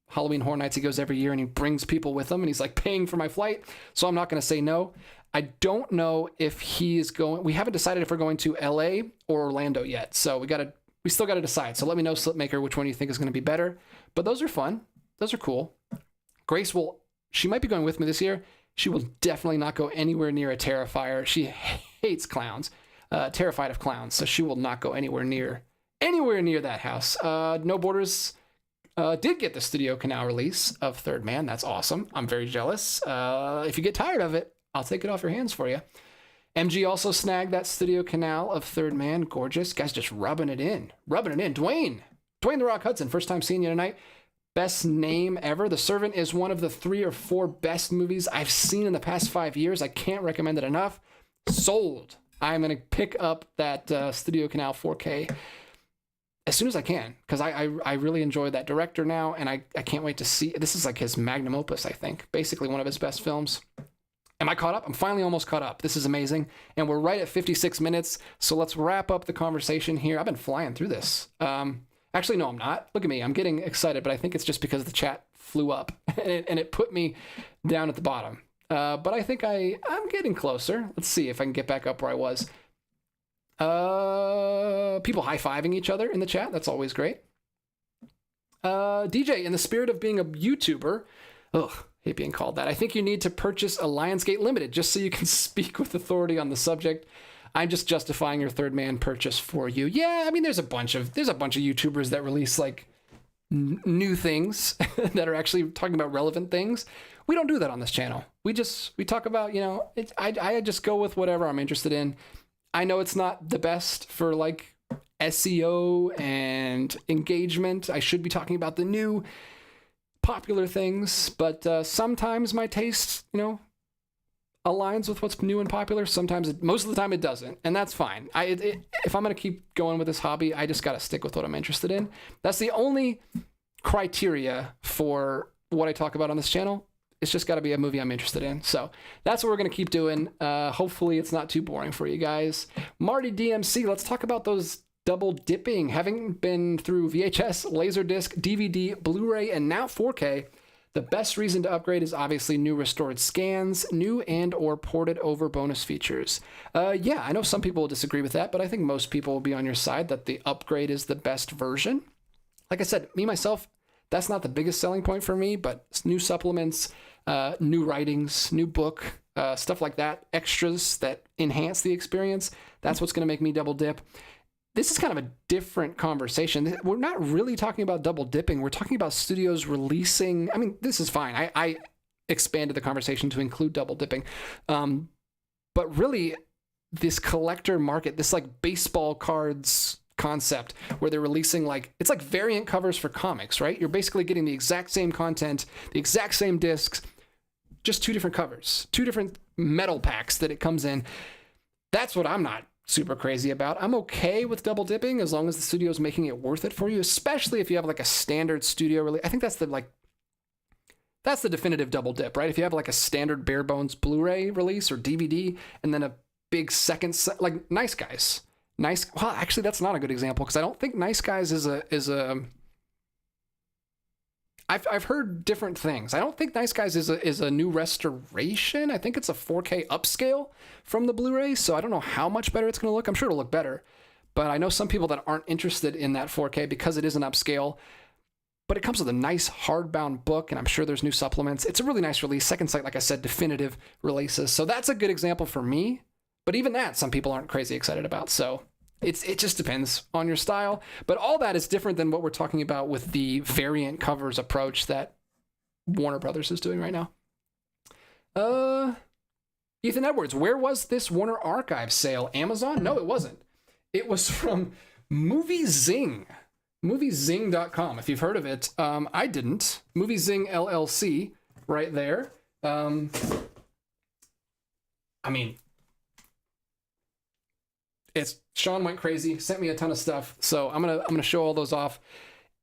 Halloween Horror Nights. He goes every year and he brings people with him, and he's like paying for my flight. So I'm not going to say no. I don't know if he is going. We haven't decided if we're going to LA or Orlando yet. So we still got to decide. So let me know, Slipmaker, which one you think is going to be better. But those are fun. Those are cool. Grace she might be going with me this year. She will definitely not go anywhere near a Terrifier. She hates clowns, terrified of clowns. So she will not go anywhere near that house. No Borders did get the Studio Canal release of Third Man. That's awesome. I'm very jealous. If you get tired of it, I'll take it off your hands for you. MG also snagged that Studio Canal of Third Man. Gorgeous. Guys just rubbing it in. Dwayne The Rock Hudson. First time seeing you tonight. Best name ever. The Servant is one of the 3 or 4 best movies I've seen in the past 5 years. I can't recommend it enough. Sold. I'm going to pick up that Studio Canal 4K as soon as I can, because I really enjoy that director now, and I can't wait to see. This is like his magnum opus, I think. Basically one of his best films. Am I caught up? I'm finally almost caught up. This is amazing. And we're right at 56 minutes, so let's wrap up the conversation here. I've been flying through this. Actually, no, I'm not. Look at me. I'm getting excited, but I think it's just because the chat flew up and it put me down at the bottom. But I think I'm getting closer. Let's see if I can get back up where I was. People high-fiving each other in the chat. That's always great. DJ, in the spirit of being a YouTuber, hate being called that, I think you need to purchase a Lionsgate Limited just so you can speak with authority on the subject. I'm just justifying your Third Man purchase for you. Yeah, I mean, there's a bunch of YouTubers that release like new things that are actually talking about relevant things. We don't do that on this channel. We talk about, I just go with whatever I'm interested in. I know it's not the best for like SEO and engagement. I should be talking about the new popular things, but sometimes my taste, aligns with what's new and popular. Sometimes, most of the time, it doesn't, and that's fine. If I'm going to keep going with this hobby, I just got to stick with what I'm interested in. That's the only criteria for what I talk about on this channel. It's just got to be a movie I'm interested in. So that's what we're going to keep doing. Hopefully it's not too boring for you guys. Marty DMC, let's talk about those double dipping. Having been through VHS, Laserdisc, DVD, Blu-ray, and now 4K, the best reason to upgrade is obviously new restored scans, new and or ported over bonus features. Yeah, I know some people will disagree with that, but I think most people will be on your side that the upgrade is the best version. Like I said, me, myself, that's not the biggest selling point for me, but new supplements, new writings, new book, stuff like that, extras that enhance the experience, that's what's going to make me double dip. This is kind of a different conversation. We're not really talking about double dipping. We're talking about studios releasing. I mean, this is fine. I expanded the conversation to include double dipping. But really, this collector market, this like baseball cards concept where they're releasing it's like variant covers for comics, right? You're basically getting the exact same content, the exact same discs, just 2 different covers, 2 different metal packs that it comes in. That's what I'm not super crazy about. I'm okay with double dipping as long as the studio's making it worth it for you, especially if you have like a standard studio release. I think that's the definitive double dip, right? If you have like a standard bare bones Blu-ray release or DVD and then a big second like Nice Guys. Well, actually that's not a good example because I don't think Nice Guys is a I've heard different things. I don't think Nice Guys is a new restoration. I think it's a 4K upscale from the Blu-ray, so I don't know how much better it's going to look. I'm sure it'll look better, but I know some people that aren't interested in that 4K because it is an upscale, but it comes with a nice hardbound book, and I'm sure there's new supplements. It's a really nice release. Second Sight, like I said, definitive releases. So that's a good example for me, but even that, some people aren't crazy excited about, so it just depends on your style. But all that is different than what we're talking about with the variant covers approach that Warner Brothers is doing right now. Ethan Edwards, where was this Warner Archive sale? Amazon? No, it wasn't. It was from MovieZing. MovieZing.com, if you've heard of it. I didn't. MovieZing LLC, right there. I mean, Sean went crazy, sent me a ton of stuff. So I'm gonna show all those off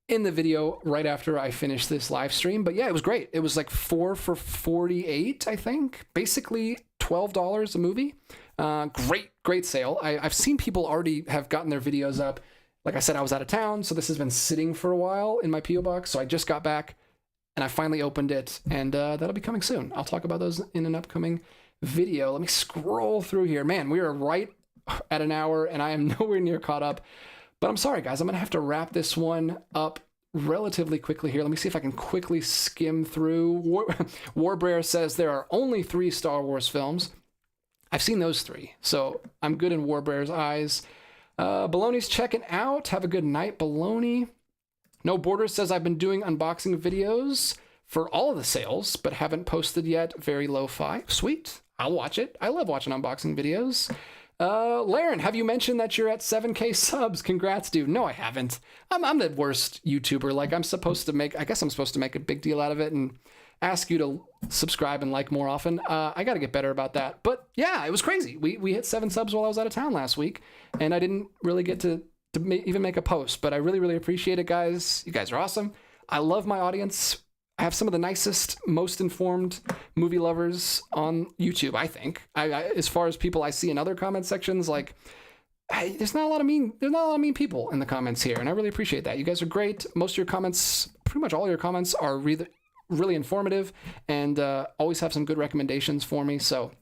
in the video right after I finish this live stream. But yeah, it was great. It was like 4 for $48, I think. Basically $12 a movie. Great sale. I've seen people already have gotten their videos up. Like I said, I was out of town, so this has been sitting for a while in my P.O. box. So I just got back and I finally opened it, and that'll be coming soon. I'll talk about those in an upcoming video. Let me scroll through here. Man, we are right at an hour and I am nowhere near caught up. But I'm sorry, guys. I'm going to have to wrap this one up relatively quickly here. Let me see if I can quickly skim through. Warbreyer says there are only 3 Star Wars films. I've seen those 3, so I'm good in Warbreyer's eyes. Baloney's checking out. Have a good night, Baloney. No Borders says I've been doing unboxing videos for all of the sales, but haven't posted yet. Very lo-fi. Sweet. I'll watch it. I love watching unboxing videos. Laren, have you mentioned that you're at 7K subs? Congrats, dude. No, I haven't. I'm the worst YouTuber. Like, I guess I'm supposed to make a big deal out of it and ask you to subscribe and like more often. I got to get better about that. But yeah, it was crazy. We hit 7 subs while I was out of town last week, and I didn't really get to even make a post, but I really, really appreciate it, guys. You guys are awesome. I love my audience. I have some of the nicest, most informed movie lovers on YouTube, I think. I as far as people I see in other comment sections, like, there's not a lot of mean people in the comments here, and I really appreciate that. You guys are great. Most of your comments, pretty much all your comments, are really informative and always have some good recommendations for me. So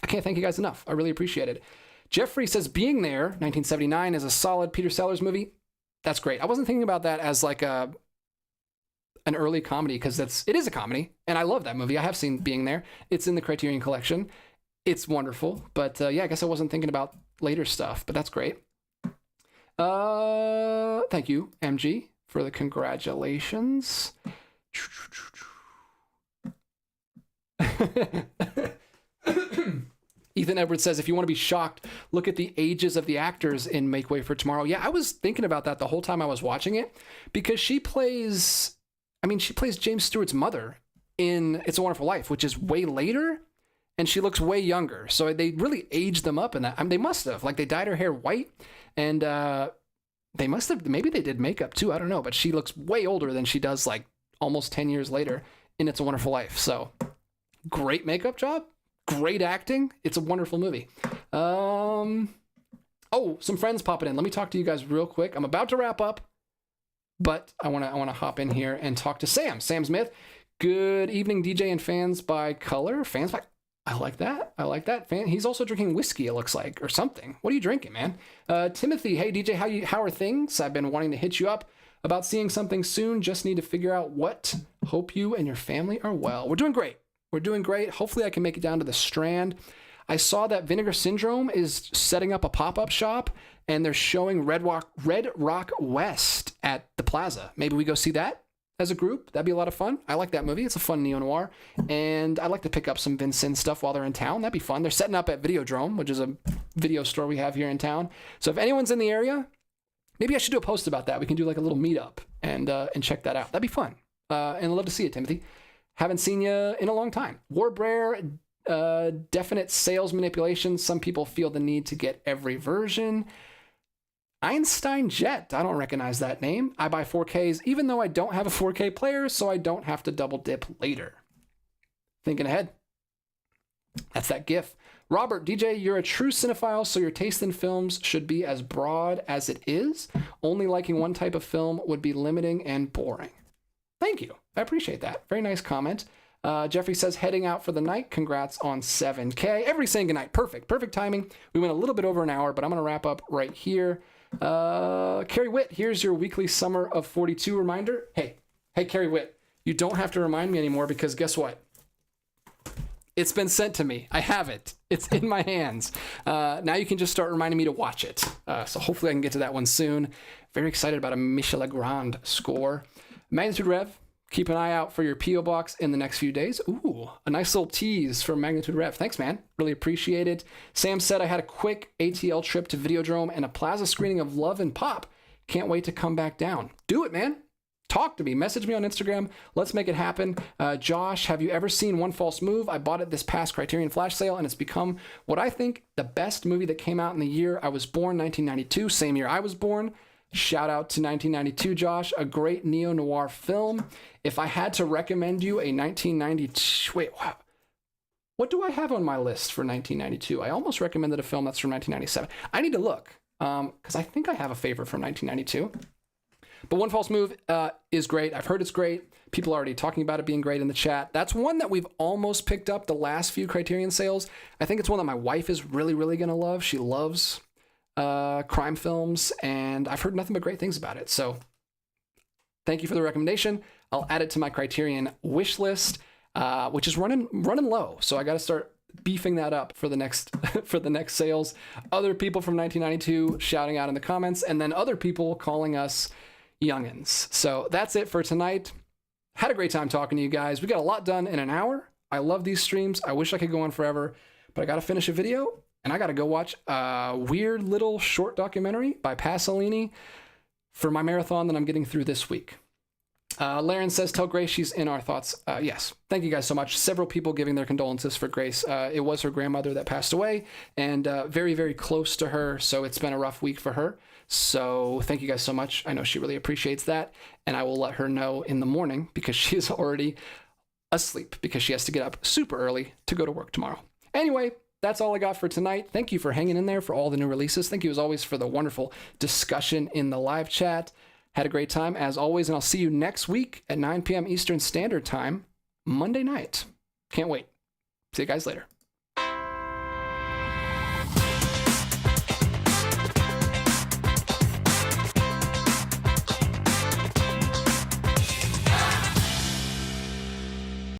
I can't thank you guys enough. I really appreciate it. Jeffrey says Being There, 1979, is a solid Peter Sellers movie. That's great. I wasn't thinking about that as like an early comedy, because it is a comedy, and I love that movie. I have seen Being There. It's in the Criterion collection. It's wonderful. But yeah, I guess I wasn't thinking about later stuff, but that's great. Thank you, MG, for the congratulations. Ethan Edwards says, if you want to be shocked, look at the ages of the actors in Make Way for Tomorrow. Yeah, I was thinking about that the whole time I was watching it, because she plays James Stewart's mother in It's a Wonderful Life, which is way later, and she looks way younger. So they really aged them up in that. I mean, they must have. Like, they dyed her hair white, and they must have, maybe they did makeup too, I don't know, but she looks way older than she does like almost 10 years later in It's a Wonderful Life. So great makeup job. Great acting. It's a wonderful movie. Oh, some friends popping in. Let me talk to you guys real quick. I'm about to wrap up, but I want to hop in here and talk to Sam Smith. Good evening, DJ and fans by color. Fans by, I like that. He's also drinking whiskey, it looks like, or something. What are you drinking, man? Timothy, hey DJ, how are things? I've been wanting to hit you up about seeing something soon. Just need to figure out what. Hope you and your family are well. We're doing great. Hopefully I can make it down to the Strand. I saw that Vinegar Syndrome is setting up a pop-up shop, and they're showing Red Rock West at the Plaza. Maybe we go see that as a group. That'd be a lot of fun. I like that movie. It's a fun neo-noir. And I'd like to pick up some Vincent stuff while they're in town. That'd be fun. They're setting up at Videodrome, which is a video store we have here in town. So if anyone's in the area, maybe I should do a post about that. We can do like a little meetup and check that out. That'd be fun. And I'd love to see it, Timothy. Haven't seen you in a long time. Warbreyer, definite sales manipulation. Some people feel the need to get every version. Einstein Jet. I don't recognize that name. I buy 4Ks even though I don't have a 4K player, so I don't have to double dip later. Thinking ahead. That's that GIF. Robert, DJ, you're a true cinephile, so your taste in films should be as broad as it is. Only liking one type of film would be limiting and boring. Thank you. I appreciate that. Very nice comment. Jeffrey says, heading out for the night. Congrats on 7K. Everybody's saying goodnight. Perfect timing. We went a little bit over an hour, but I'm going to wrap up right here. Carrie Witt, here's your weekly Summer of 42 reminder. Hey, Carrie Witt, you don't have to remind me anymore, because guess what? It's been sent to me. I have it. It's in my hands. Now you can just start reminding me to watch it. So hopefully I can get to that one soon. Very excited about a Michel Legrand score. Magnitude Rev, keep an eye out for your P.O. box in the next few days. Ooh, a nice little tease from Magnitude Rev. Thanks, man. Really appreciate it. Sam said, I had a quick ATL trip to Videodrome and a Plaza screening of Love and Pop. Can't wait to come back down. Do it, man. talk to me. Message me on Instagram. Let's make it happen. Josh, have you ever seen One False Move? I bought it this past Criterion Flash sale, and it's become what I think the best movie that came out in the year I was born, 1992, same year I was born. Shout out to 1992, Josh, a great neo-noir film. If I had to recommend you a 1992... Wait, wow. What do I have on my list for 1992? I almost recommended a film that's from 1997. I need to look, because I think I have a favorite from 1992. But One False Move is great. I've heard it's great. People are already talking about it being great in the chat. That's one that we've almost picked up the last few Criterion sales. I think it's one that my wife is really, really going to love. She loves crime films, and I've heard nothing but great things about it. So thank you for the recommendation. I'll add it to my Criterion wish list, which is running low. So I got to start beefing that up for the next for the next sales. Other people from 1992 shouting out in the comments, and then other people calling us youngins. So that's it for tonight. Had a great time talking to you guys. We got a lot done in an hour. I love these streams. I wish I could go on forever, but I got to finish a video, and I got to go watch a weird little short documentary by Pasolini for my marathon that I'm getting through this week. Laren says, tell Grace she's in our thoughts. Yes. Thank you guys so much. Several people giving their condolences for Grace. It was her grandmother that passed away, and very, very close to her. So it's been a rough week for her. So thank you guys so much. I know she really appreciates that. And I will let her know in the morning, because she is already asleep, because she has to get up super early to go to work tomorrow. Anyway, that's all I got for tonight. Thank you for hanging in there for all the new releases. Thank you as always for the wonderful discussion in the live chat. Had a great time as always, and I'll see you next week at 9 p.m. Eastern Standard Time, Monday night. Can't wait. See you guys later.